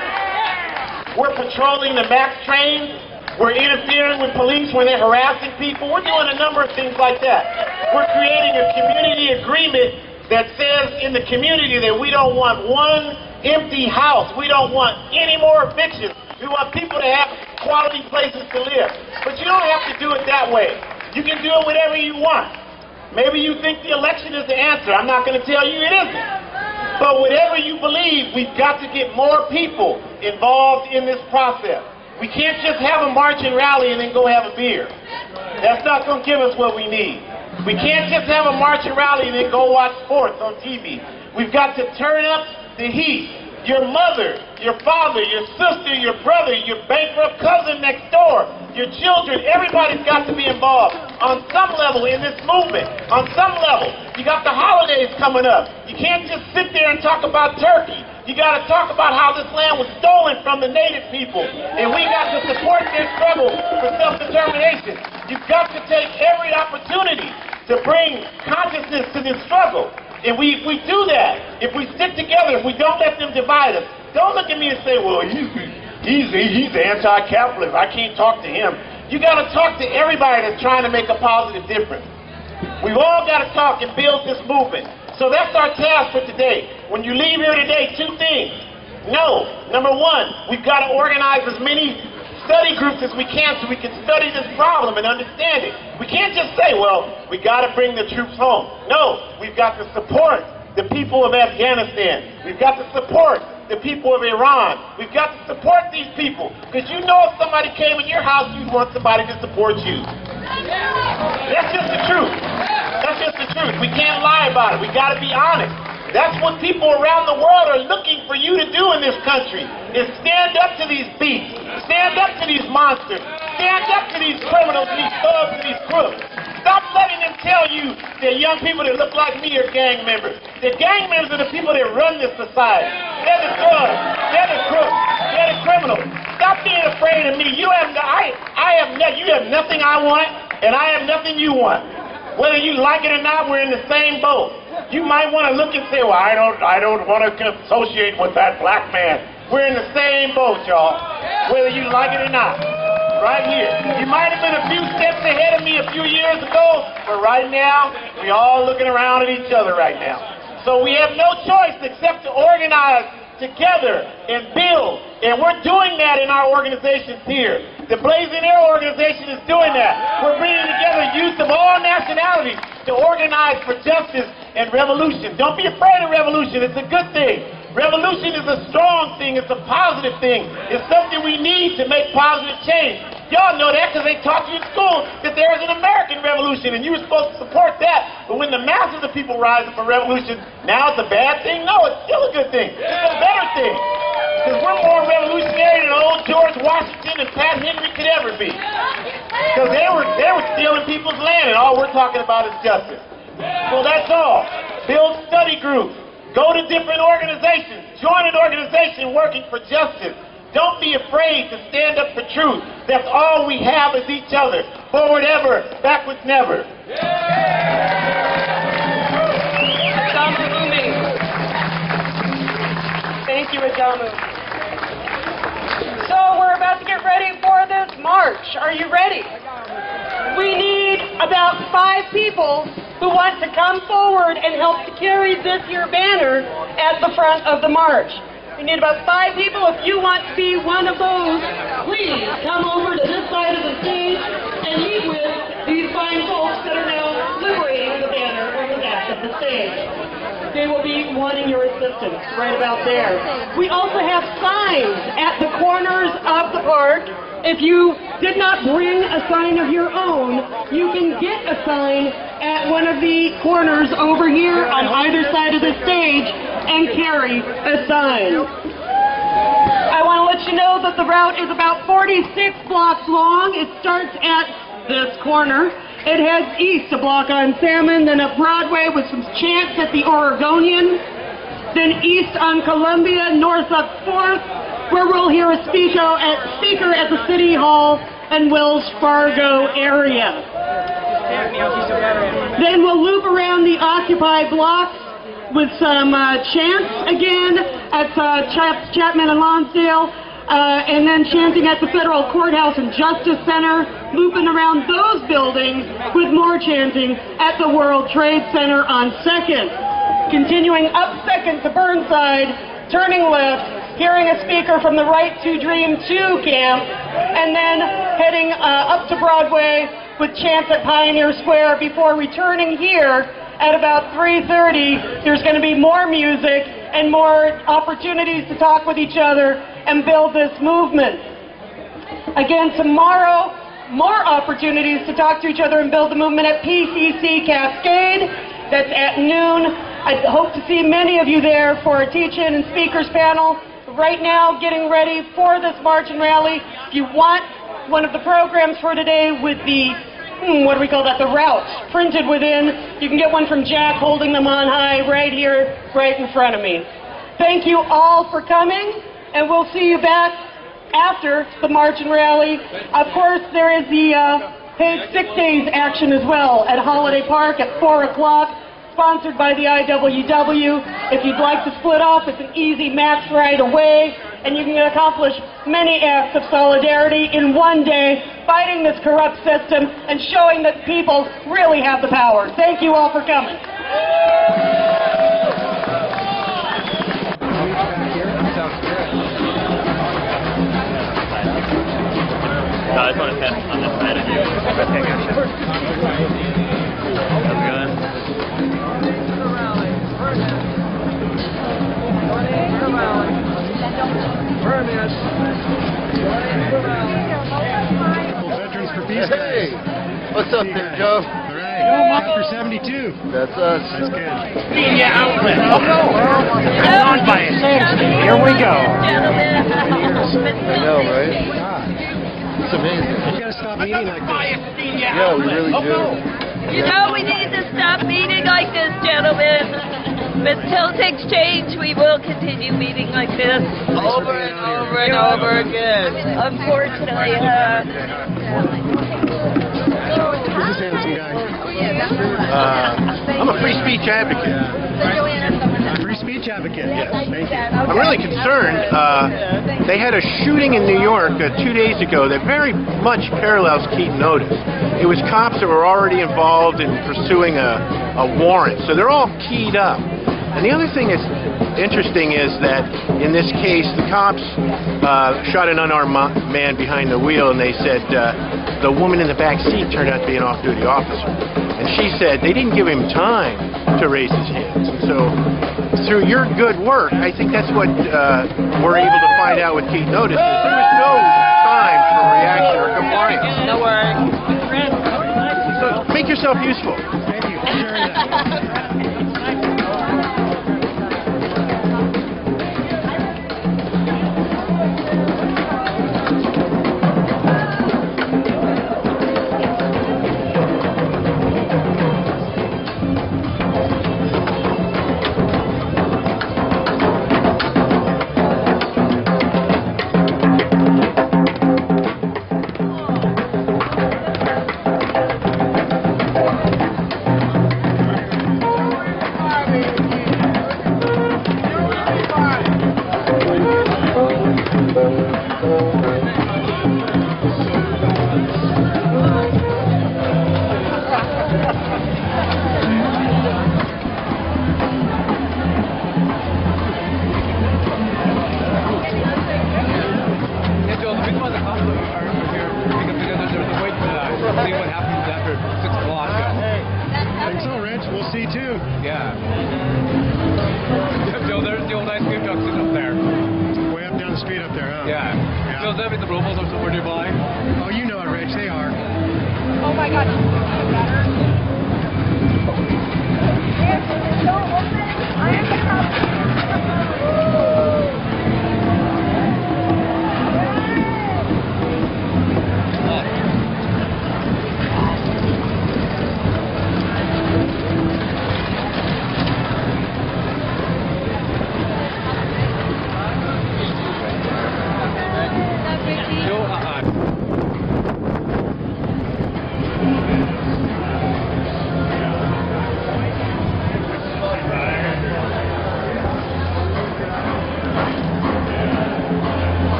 We're patrolling the MAX trains. We're interfering with police when they're harassing people. We're doing a number of things like that. We're creating a community agreement that says in the community that we don't want one empty house. We don't want any more evictions. We want people to have quality places to live. But you don't have to do it that way. You can do it whatever you want. Maybe you think the election is the answer. I'm not going to tell you it isn't. But whatever you believe, we've got to get more people involved in this process. We can't just have a march and rally and then go have a beer. That's not going to give us what we need. We can't just have a march and rally and then go watch sports on TV. We've got to turn up the heat. Your mother, your father, your sister, your brother, your bankrupt cousin next door, your children, everybody's got to be involved on some level in this movement. On some level. You got the holidays coming up. You can't just sit there and talk about Turkey. You got to talk about how this land was stolen from the native people. And we got to support their struggle for self-determination. You've got to take every opportunity to bring consciousness to this struggle. And we do that. If we stick together, if we don't let them divide us, don't look at me and say, well, he's anti-capitalist. I can't talk to him. You got to talk to everybody that's trying to make a positive difference. We've all got to talk and build this movement. So that's our task for today. When you leave here today, two things. No, number one, we've got to organize as many study groups as we can so we can study this problem and understand it. We can't just say, well, we got to bring the troops home. No, we've got to support the people of Afghanistan. We've got to support the people of Iran. We've got to support these people. Because you know if somebody came in your house, you'd want somebody to support you. That's just the truth. That's just the truth. We can't lie about it. We got to be honest. That's what people around the world are looking for you to do in this country, is stand up to these beasts, stand up to these monsters, stand up to these criminals, these thugs, and these crooks. Stop letting them tell you that young people that look like me are gang members. The gang members are the people that run this society. They're the thugs, they're the crooks, they're the criminals. Stop being afraid of me. You have nothing I want, and I have nothing you want. Whether you like it or not, we're in the same boat. You might want to look and say, well, I don't want to associate with that black man. We're in the same boat, y'all. Whether you like it or not. Right here. You might have been a few steps ahead of me a few years ago, but right now, we're all looking around at each other right now. So we have no choice except to organize together and build. And we're doing that in our organizations here. The Blazing Arrow organization is doing that. We're bringing together youth of all nationalities to organize for justice and revolution. Don't be afraid of revolution. It's a good thing. Revolution is a strong thing. It's a positive thing. It's something we need to make positive change. Y'all know that because they taught you in school that there is an American revolution and you were supposed to support that. But when the masses of people rise up for revolution, now it's a bad thing? No, it's still a good thing. It's a better thing. Because we're more revolutionary than old George Washington and Pat Henry could ever be. Because they were stealing people's land and all we're talking about is justice. So that's all. Build study groups. Go to different organizations. Join an organization working for justice. Don't be afraid to stand up for truth. That's all we have is each other. Forward ever, backwards never. Thank you, Adamu. So we're about to get ready for this march. Are you ready? We need about 5 people who want to come forward and help to carry this here banner at the front of the march. We need about 5 people. If you want to be one of those, please come over to this side of the stage and meet with these fine folks that are now liberating the banner on the back of the stage. They will be wanting your assistance right about there. We also have signs at the corners of the park. If you did not bring a sign of your own, you can get a sign at one of the corners over here on either side of the stage and carry a sign. I want to let you know that the route is about 46 blocks long. It starts at this corner. It heads east a block on Salmon, then up Broadway with some chants at the Oregonian, then east on Columbia, north up 4th, where we'll hear a speaker at the City Hall and Wells Fargo area. Then we'll loop around the Occupy blocks with some chants again at Chapman and Lonsdale, and then chanting at the Federal Courthouse and Justice Center, looping around those buildings with more chanting at the World Trade Center on 2nd. Continuing up 2nd to Burnside, turning left, hearing a speaker from the Right to Dream 2 camp, and then heading up to Broadway with chants at Pioneer Square before returning here at about 3:30. There's going to be more music and more opportunities to talk with each other and build this movement. Again, tomorrow, more opportunities to talk to each other and build the movement at PCC Cascade. That's at noon. I hope to see many of you there for a teach-in and speakers panel. Right now, getting ready for this march and rally. If you want one of the programs for today with the, what do we call that, the routes printed within, you can get one from Jack holding them on high right here, right in front of me. Thank you all for coming, and we'll see you back after the march and rally. Of course, there is the paid sick days action as well at Holiday Park at 4 o'clock. Sponsored by the IWW. If you'd like to split off, it's an easy match right away, and you can accomplish many acts of solidarity in one day, fighting this corrupt system and showing that people really have the power. Thank you all for coming. No, I just want to test on this side of you. Okay, gotcha. How's it going? Veterans for Peace. Hey, what's up there, Joe? All right, chapter 72. That's us. That's good. Media outlet. Oh no! On by it. Here we go. I know, right? It's amazing. You gotta stop eating like this. Yeah, we really do. You know, we need to stop meeting like this, gentlemen. But until things change, we will continue meeting like this over and over and over again. Unfortunately, this handsome guy? I'm a free speech advocate. Free speech advocate. Yes. Thank you. I'm really concerned. They had a shooting in New York 2 days ago that very much parallels Keaton Otis. It was cops that were already involved in pursuing a warrant, so they're all keyed up. And the other thing that's interesting is that in this case, the cops shot an unarmed man behind the wheel, and they said the woman in the back seat turned out to be an off-duty officer. And she said they didn't give him time to raise his hands. So through your good work, I think that's what we're able to find out with Keaton Otis. Is there was no time for reaction or compliance. No worries. So make yourself useful. Thank you for sharing that.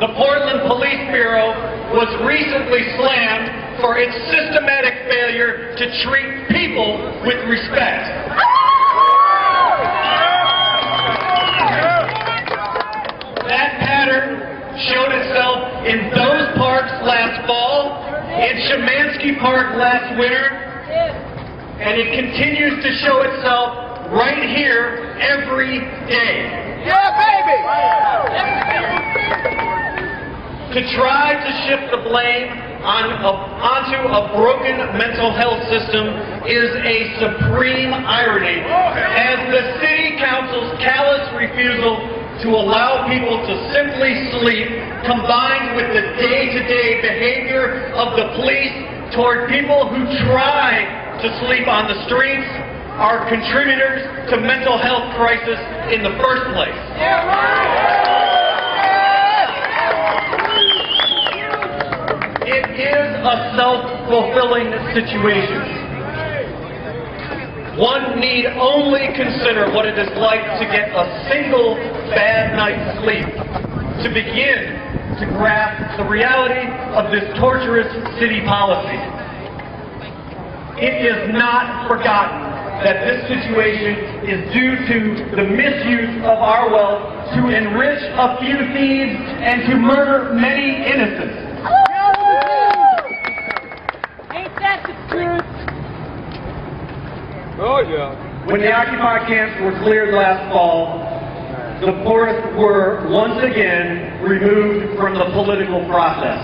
The Portland Police Bureau was recently slammed for its systematic failure to treat people with respect. That pattern showed itself in those parks last fall, in Shemansky Park last winter, and it continues to show itself right here every day. Yeah, baby! To try to shift the blame onto a broken mental health system is a supreme irony, as the City Council's callous refusal to allow people to simply sleep, combined with the day-to-day behavior of the police toward people who try to sleep on the streets, are contributors to mental health crisis in the first place. Yeah, right. It is a self-fulfilling situation. One need only consider what it is like to get a single bad night's sleep to begin to grasp the reality of this torturous city policy. It is not forgotten that this situation is due to the misuse of our wealth to enrich a few thieves and to murder many innocents. Ain't that the truth? Oh, yeah. When the occupied camps were cleared last fall, the poorest were once again removed from the political process.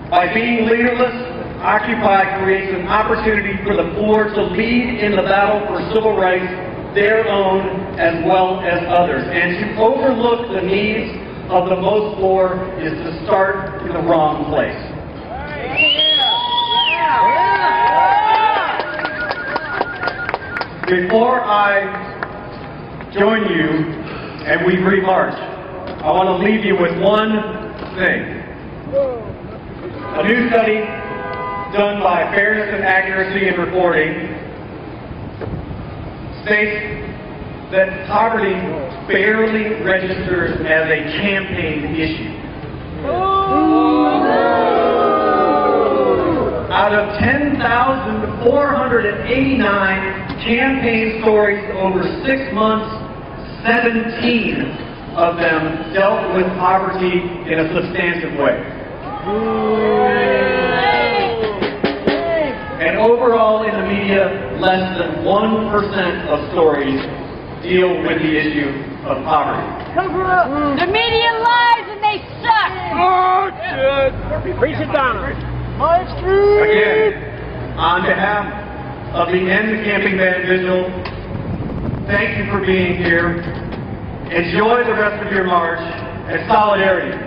By being leaderless, Occupy creates an opportunity for the poor to lead in the battle for civil rights, their own as well as others. And to overlook the needs of the most poor is to start in the wrong place. Before I join you and we remarch, I want to leave you with one thing. A new study done by Fairness and Accuracy in Reporting states that poverty barely registers as a campaign issue. Out of 10,489 campaign stories over 6 months, 17 of them dealt with poverty in a substantive way. And overall in the media, less than 1% of stories deal with the issue of poverty. The media lies and they suck! Oh, shit! Preach it down. Again, on behalf of the End the Camping Ban Vigil, thank you for being here. Enjoy the rest of your march and solidarity.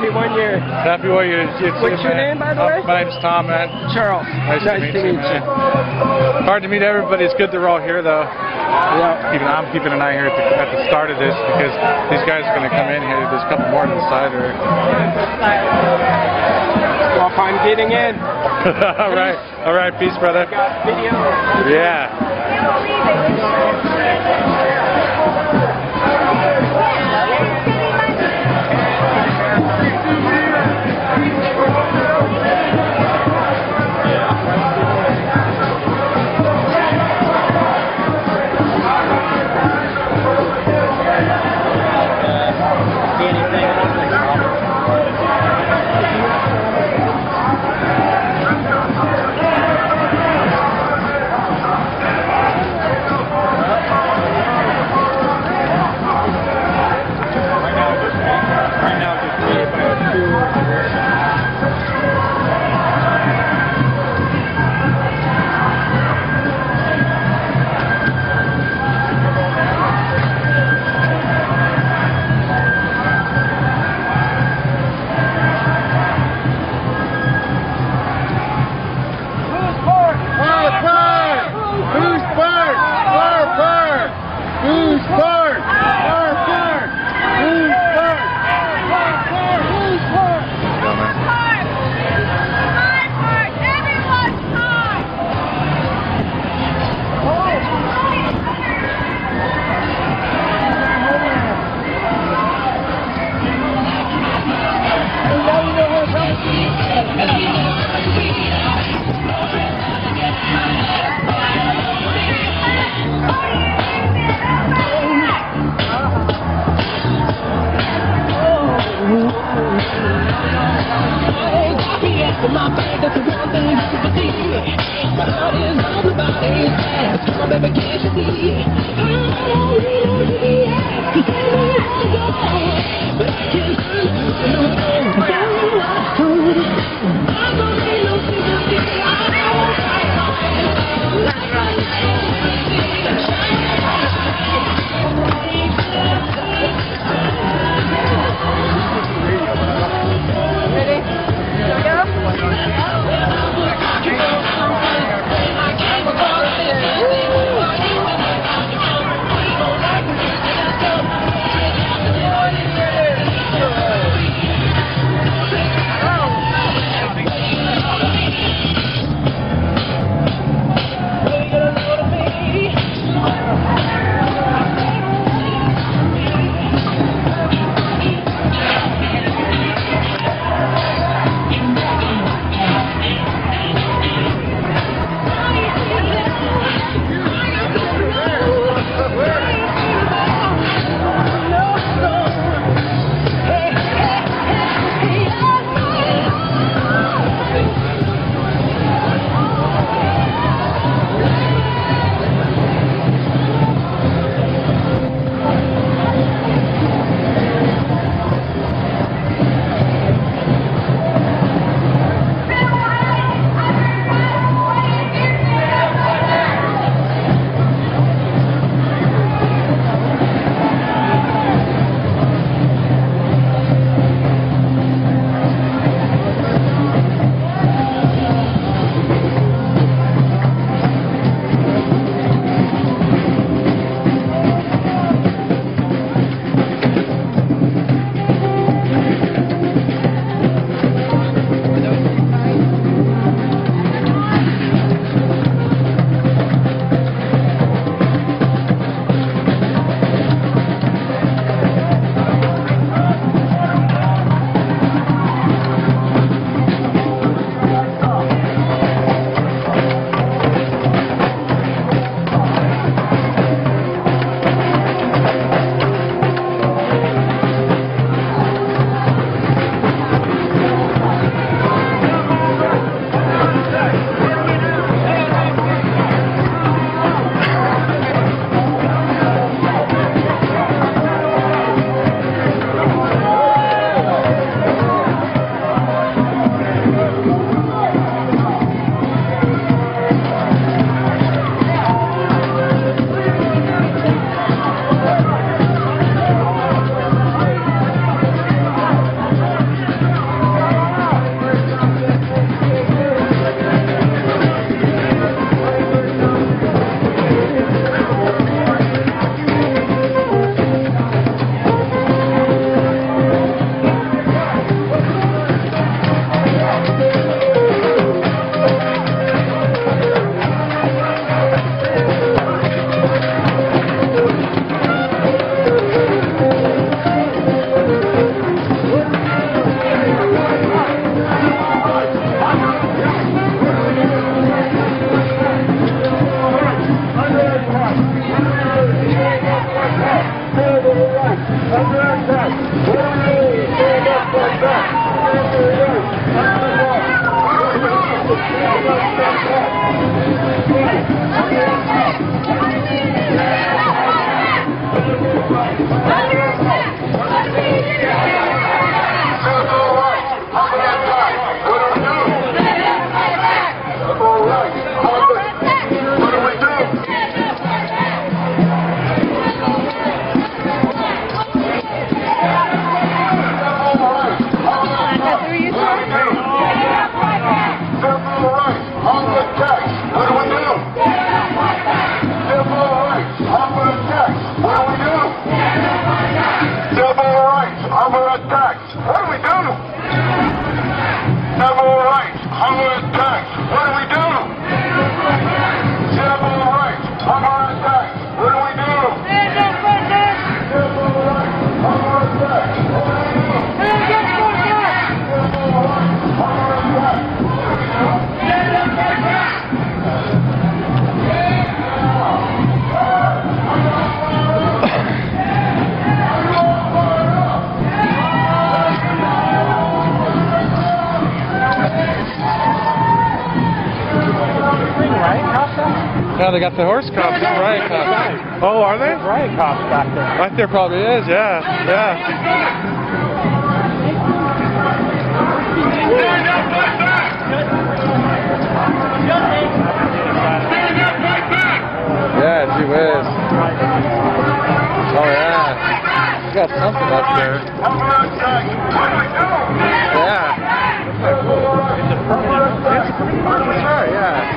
happy 1 year. Happy 1 year. What's your name, by the way? My name's Tom, man. Charles. Nice to meet you, man. Hard to meet everybody. It's good they're all here, though. Yeah. I'm keeping an eye here at the start of this because these guys are going to come in here. There's a couple more to the side here. Well, I'm getting in. All right. All right. Peace, brother. Got video. Yeah. Under attack. What are we doing? Stand up like that. Stand to the right. Under attack. What are we doing? Stand up like that. Under attack. Under attack. Civil rights. Under attack. What are we doing? Civil rights. What do we do? Yeah, they got the horse cops, riot cops. Oh, are they? Riot cops back there. Right there probably is, yeah, yeah. Yeah, gee whiz. Oh yeah. You got something up there. Yeah. It's a permanent. Sure, yeah.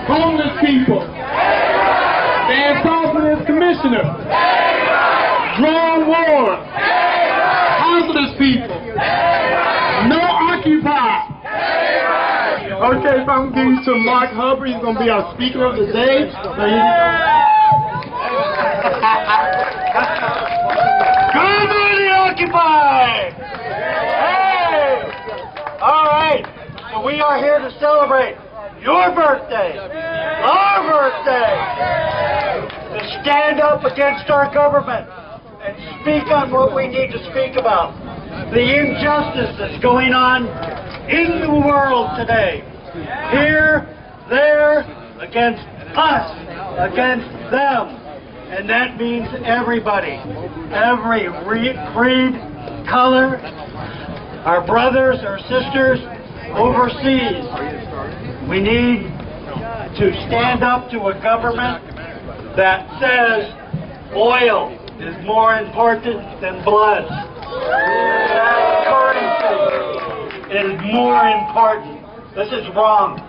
Homeless people. Stand tall for this commissioner. Drone war. Houseless people. No occupy. Okay, if I'm giving you some Mark Hubbard, he's going to be our speaker of the day. So come on, occupy! Hey! All right. And we are here to celebrate your birthday, our birthday, to stand up against our government and speak on what we need to speak about. The injustice that's going on in the world today. Here, there, against us, against them. And that means everybody. Every creed, color, our brothers, our sisters overseas. We need to stand up to a government that says oil is more important than blood. That currency is more important. This is wrong.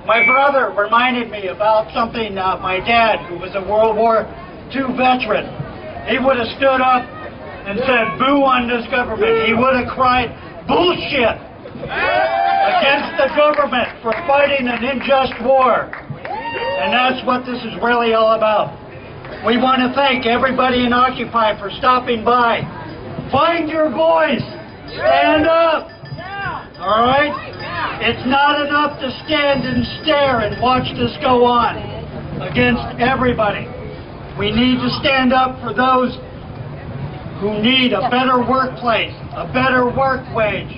My brother reminded me about something, my dad, who was a World War II veteran. He would have stood up and said, boo on this government. He would have cried, bullshit, against the government for fighting an unjust war. And that's what this is really all about. We want to thank everybody in Occupy for stopping by. Find your voice. Stand up. All right? It's not enough to stand and stare and watch this go on against everybody. We need to stand up for those who need a better workplace, a better work wage,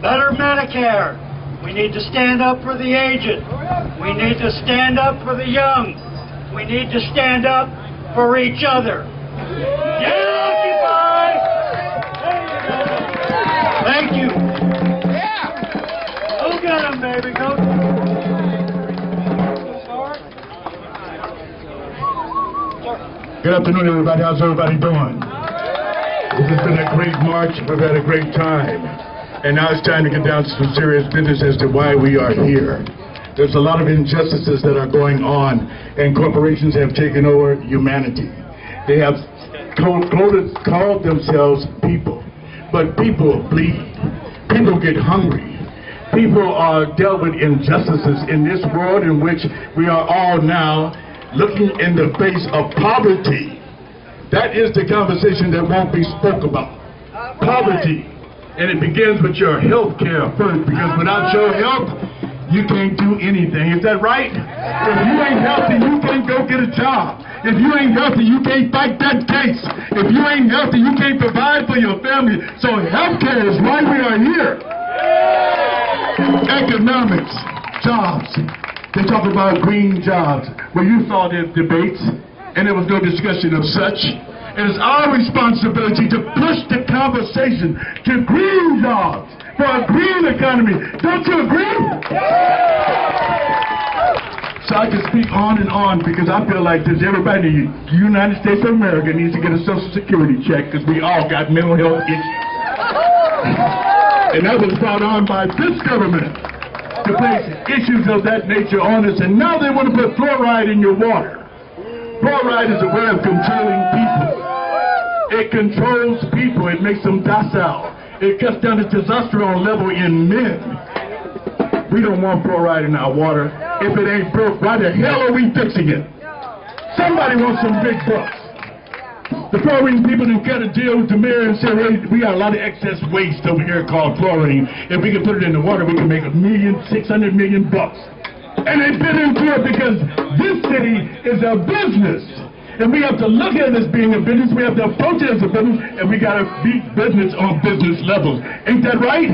better Medicare. We need to stand up for the aged. We need to stand up for the young. We need to stand up for each other. Get Occupy! Thank you. Go get them, baby. Go. Good afternoon, everybody. How's everybody doing? This has been a great march. We've had a great time. And now it's time to get down to some serious business as to why we are here. There's a lot of injustices that are going on, and corporations have taken over humanity. They have called themselves people. But people bleed. People get hungry. People are dealt with injustices in this world in which we are all now looking in the face of poverty. That is the conversation that won't be spoke about. Poverty. And it begins with your health care first, because without your health, you can't do anything. Is that right? If you ain't healthy, you can't go get a job. If you ain't healthy, you can't fight that case. If you ain't healthy, you can't provide for your family. So health care is why we are here. Economics, jobs. They talk about green jobs. Well, you saw the debates, and there was no discussion of such. It is our responsibility to push the conversation to green jobs, for a green economy. Don't you agree? So I can speak on and on, because I feel like this. Everybody in the United States of America needs to get a Social Security check, because we all got mental health issues. And that was brought on by this government to place issues of that nature on us. And now they want to put fluoride in your water. Fluoride is a way of controlling people. It controls people. It makes them docile. It cuts down the testosterone level in men. We don't want fluoride in our water. If it ain't broke, why the hell are we fixing it? Somebody wants some big bucks. The fluorine people who got a deal with the mayor and said, hey, we got a lot of excess waste over here called fluorine. If we can put it in the water, we can make $600 million. And they bit into it because this city is a business. And we have to look at it as being a business. We have to approach it as a business. And we got to beat business on business levels. Ain't that right?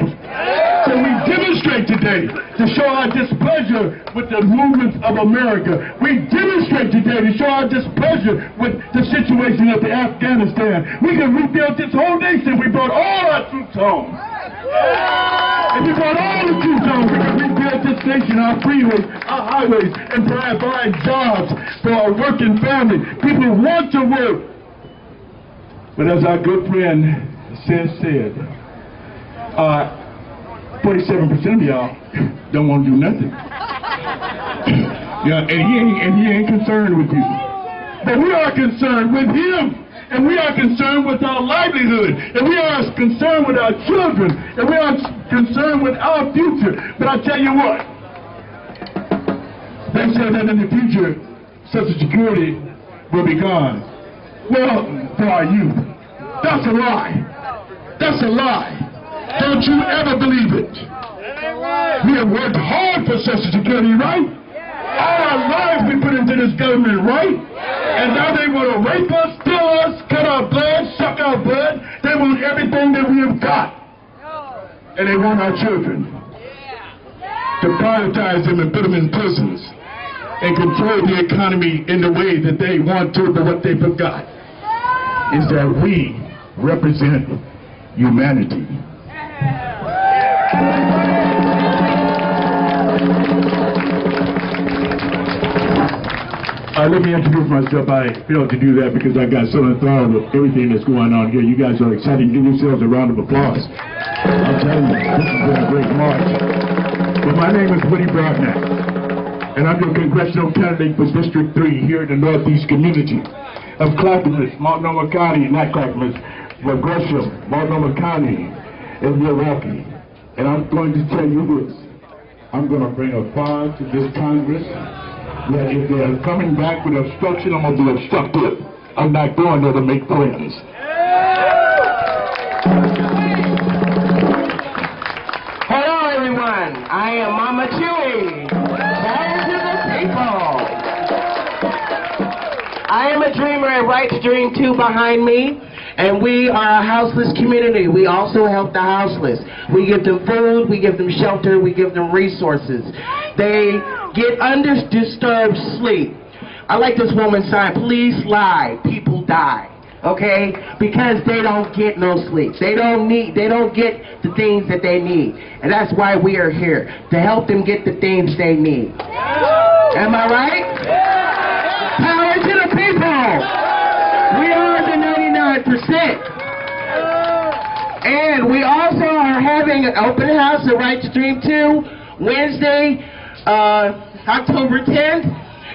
So we demonstrate today to show our displeasure with the movements of America. We demonstrate today to show our displeasure with the situation of Afghanistan. We can rebuild this whole nation. We brought all our troops home. If we brought all the troops home, we can rebuild this nation, our freeways, our highways, and provide jobs for our working family. People want to work. But as our good friend said, 47% of y'all don't want to do nothing. Yeah, and he ain't concerned with you. But we are concerned with him. And we are concerned with our livelihood. And we are concerned with our children. And we are concerned with our future. But I tell you what, they said that in the future, Social Security will be gone. Well, for our youth. That's a lie. That's a lie. Don't you ever believe it. We have worked hard for Social Security, right? All our lives we put into this government, right? And now they want to rape us, steal us, cut our blood, suck our blood. They want everything that we have got. And they want our children to prioritize them and put them in prisons and control the economy in the way that they want to, but what they forgot is that we represent humanity. Let me introduce myself. I failed to do that because I got so enthralled with everything that's going on here. You guys are excited. Give yourselves a round of applause. I'm telling you, this has been a great march. But my name is Woody Broadnack, and I'm your congressional candidate for District 3 here in the Northeast community of Clackamas, Multnomah County, not Clackamas, but Gresham, Multnomah County, and Milwaukee. And I'm going to tell you this. I'm going to bring a fire to this Congress that if they're coming back with obstruction, I'm going to be obstructive. I'm not going there to make friends. Hello, everyone. I am Mama Chewy. Power to the people. I am a dreamer and Right to Dream 2 behind me. And we are a houseless community. We also help the houseless. We give them food, we give them shelter, we give them resources. They get undisturbed sleep. I like this woman's sign, please lie, people die. Okay? Because they don't get no sleep. They don't get the things that they need. And that's why we are here, to help them get the things they need. Am I right? Power to the people! We are the 99%. And we also are having an open house at Right to Dream 2 Wednesday, October 10th.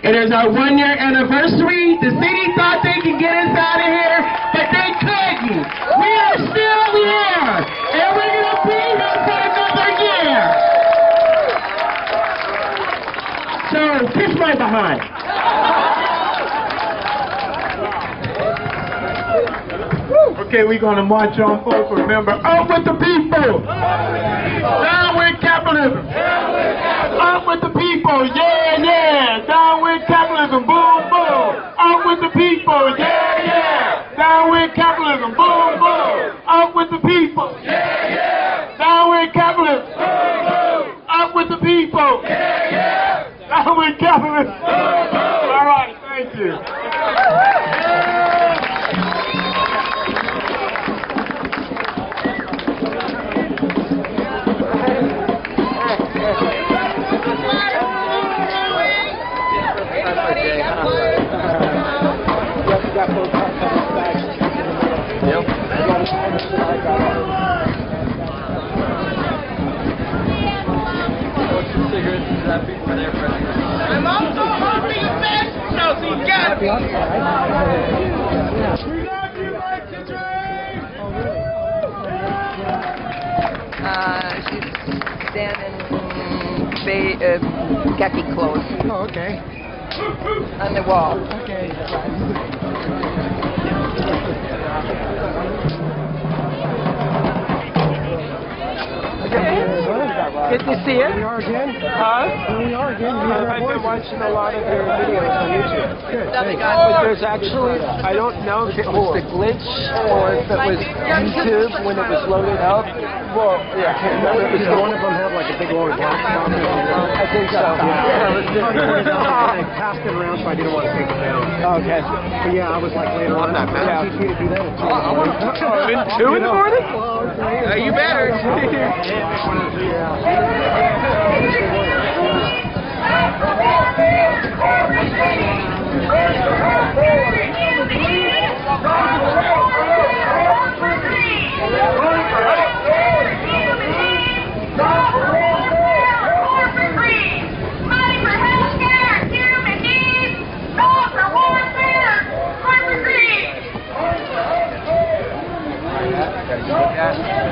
It is our 1-year anniversary. The city thought they could get us out of here, but they couldn't. We are still here, and we're going to be here for another year. So, kiss my behind. Okay, we're going to march on, folks. Remember, up with the people. Down with capitalism. Up with the people. Yeah, yeah. Down with capitalism. Boom, boom. Up with the people. Yeah, yeah. Down with capitalism. Boom, boom. Up with the people. Yeah, yeah. Down with capitalism. Boom, boom. Up with the people. Yeah, yeah. Down with capitalism. Boom, boom. All right, thank you. My mom's so hungry, you bitch! No, so you got me! We love you, Right to Dream! She's standing khaki clothes. Oh, okay. On the wall. Okay. Good to see you. Here we are again. Huh? Here we are again. I've been watching a lot of your videos on YouTube. Good. But there's actually, I don't know if it was the glitch or if it was YouTube when it was loaded up. Well, yeah, I can't remember. Does one of them have like a big old black top? I think so. I passed it around, so I didn't want to take it down. Okay. But yeah, I was like later on. I'm teach you to do that at 2 in the morning. 2 in the morning? You better.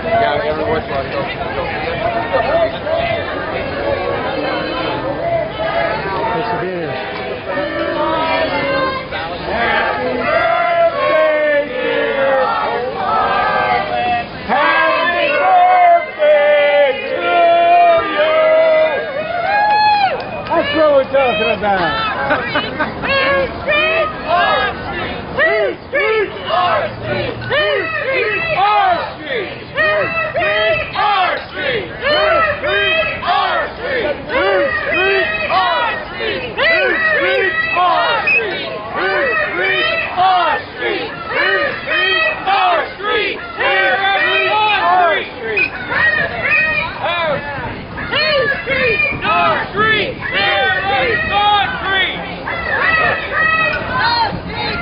Yeah, everyone's talking about? Whose street? Our street. Whose street? Our street. Whose street? Our street. Whose street? Our street. Whose street? Our street. Whose street? Our street. Whose street? Our street. Whose street? Our street. Whose street? Our street. Our street. Whose street? Our street.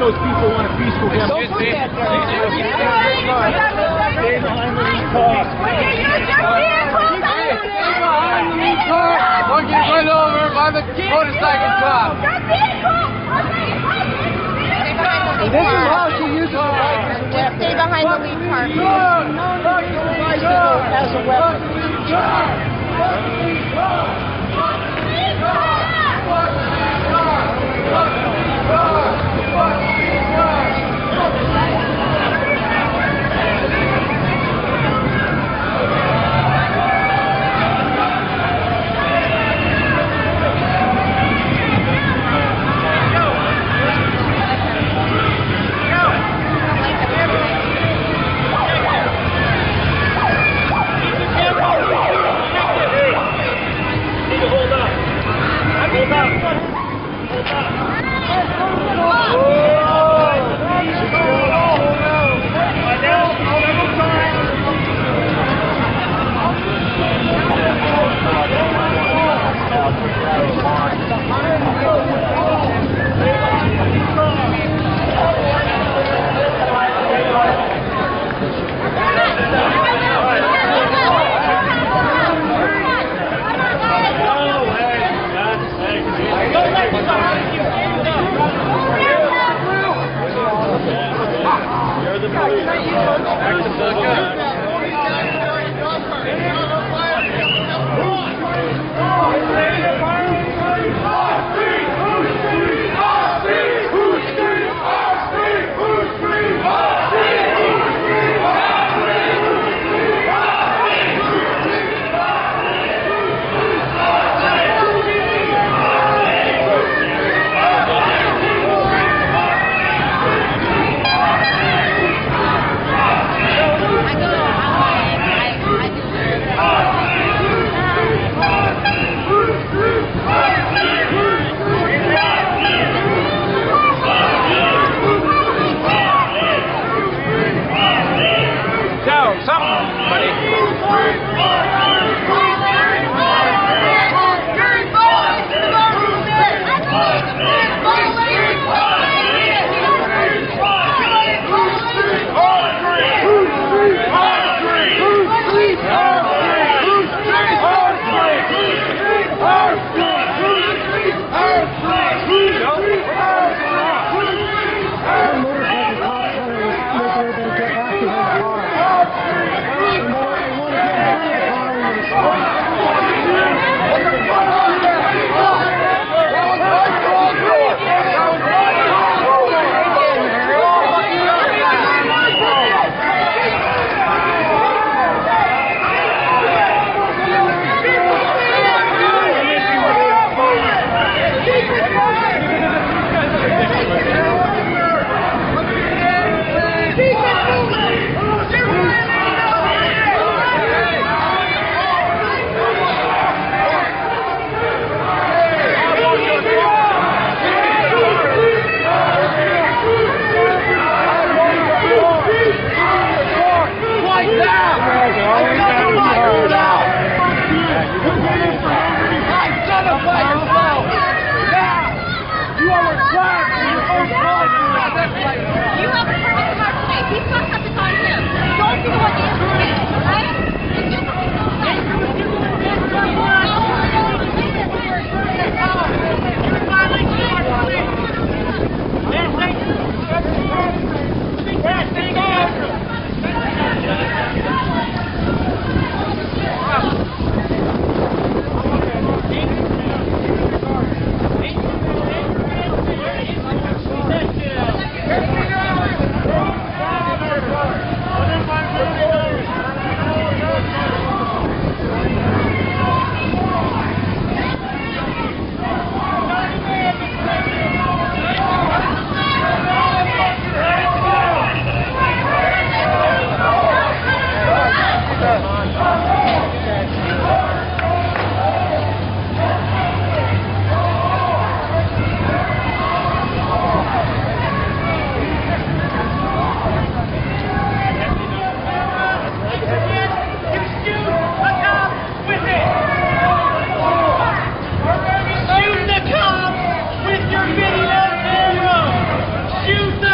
those people want a peaceful demonstration. Stay behind the lead car. Don't get run over by the motorcycle cop. This is how she uses the bike. Just stay behind the lead car. No, bicycle as a weapon. Shoot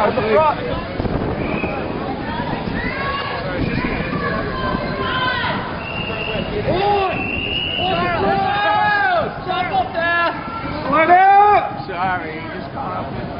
Out the front. Stop up there! Let out! Sorry, you just caught up with me.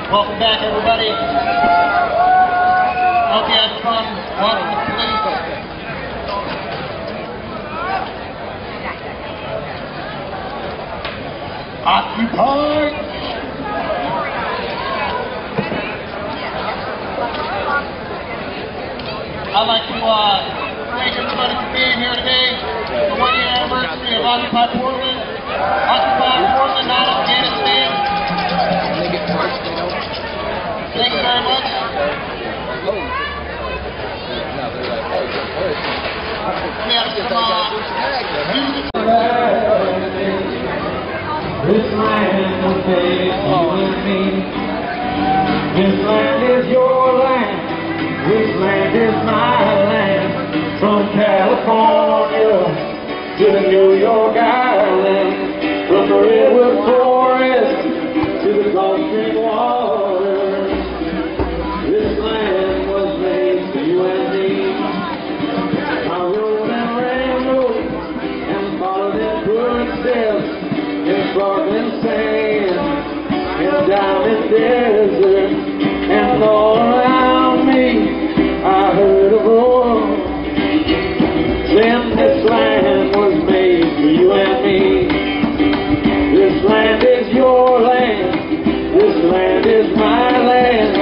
Welcome back, everybody. Hope you had fun watching the police. Occupy! I'd like to thank everybody for being here today. The 1-year anniversary of Occupy Portland. Occupy Portland, not Afghanistan. Thank you very much. We have some music. This land was made for you and me. This land is your land. This land is my land. From California to the New York Island, from the redwood forest to the Gulf Stream waters. This land was made for you and me. I rode and rambled and followed in footsteps in sparkling sand and diamond desert, and all around me I heard a roar. Then this land was made for you and me. This land is your land. This land is my land.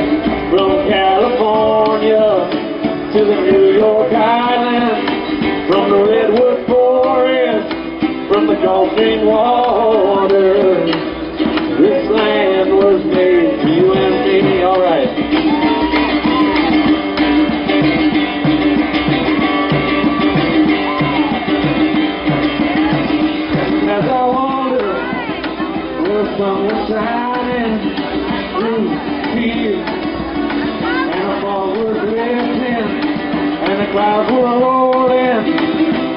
From California to the New York Island, from the redwood forest, from the Gulf Stream waters. This land was made for you and me. All right. As I wander where the sun was shining through the fields, and the fog was lifting, and the clouds were rolling,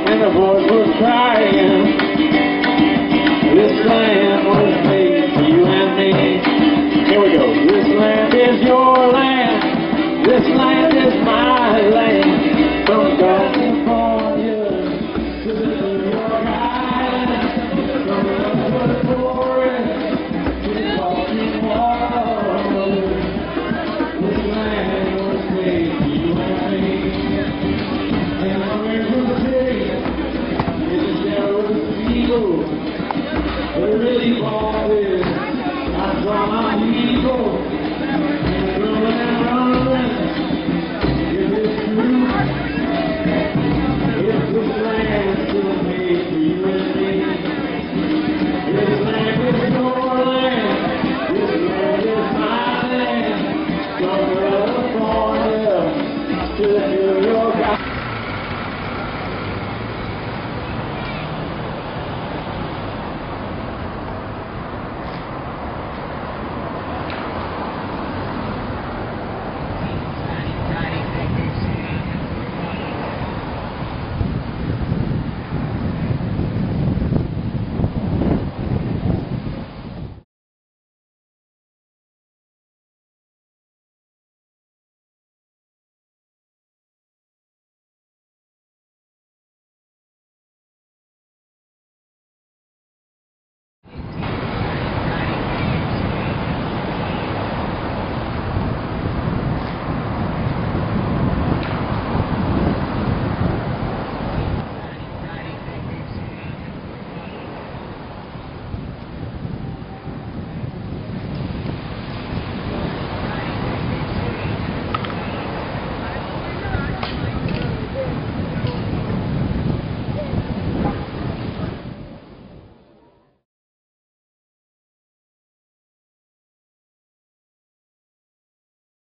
and the voice was crying. This land was made for you and me. Here we go. This land is your land. This land is my land. From California to the New York Island, from the redwood forest to the Gulf Stream waters. This land was made for you and me. And the river city is a shell of people. But really all is, I saw my people, and running and running. If it's true, if this land still made for you and me. This land is your land. This land is my land. From California to the New York Island.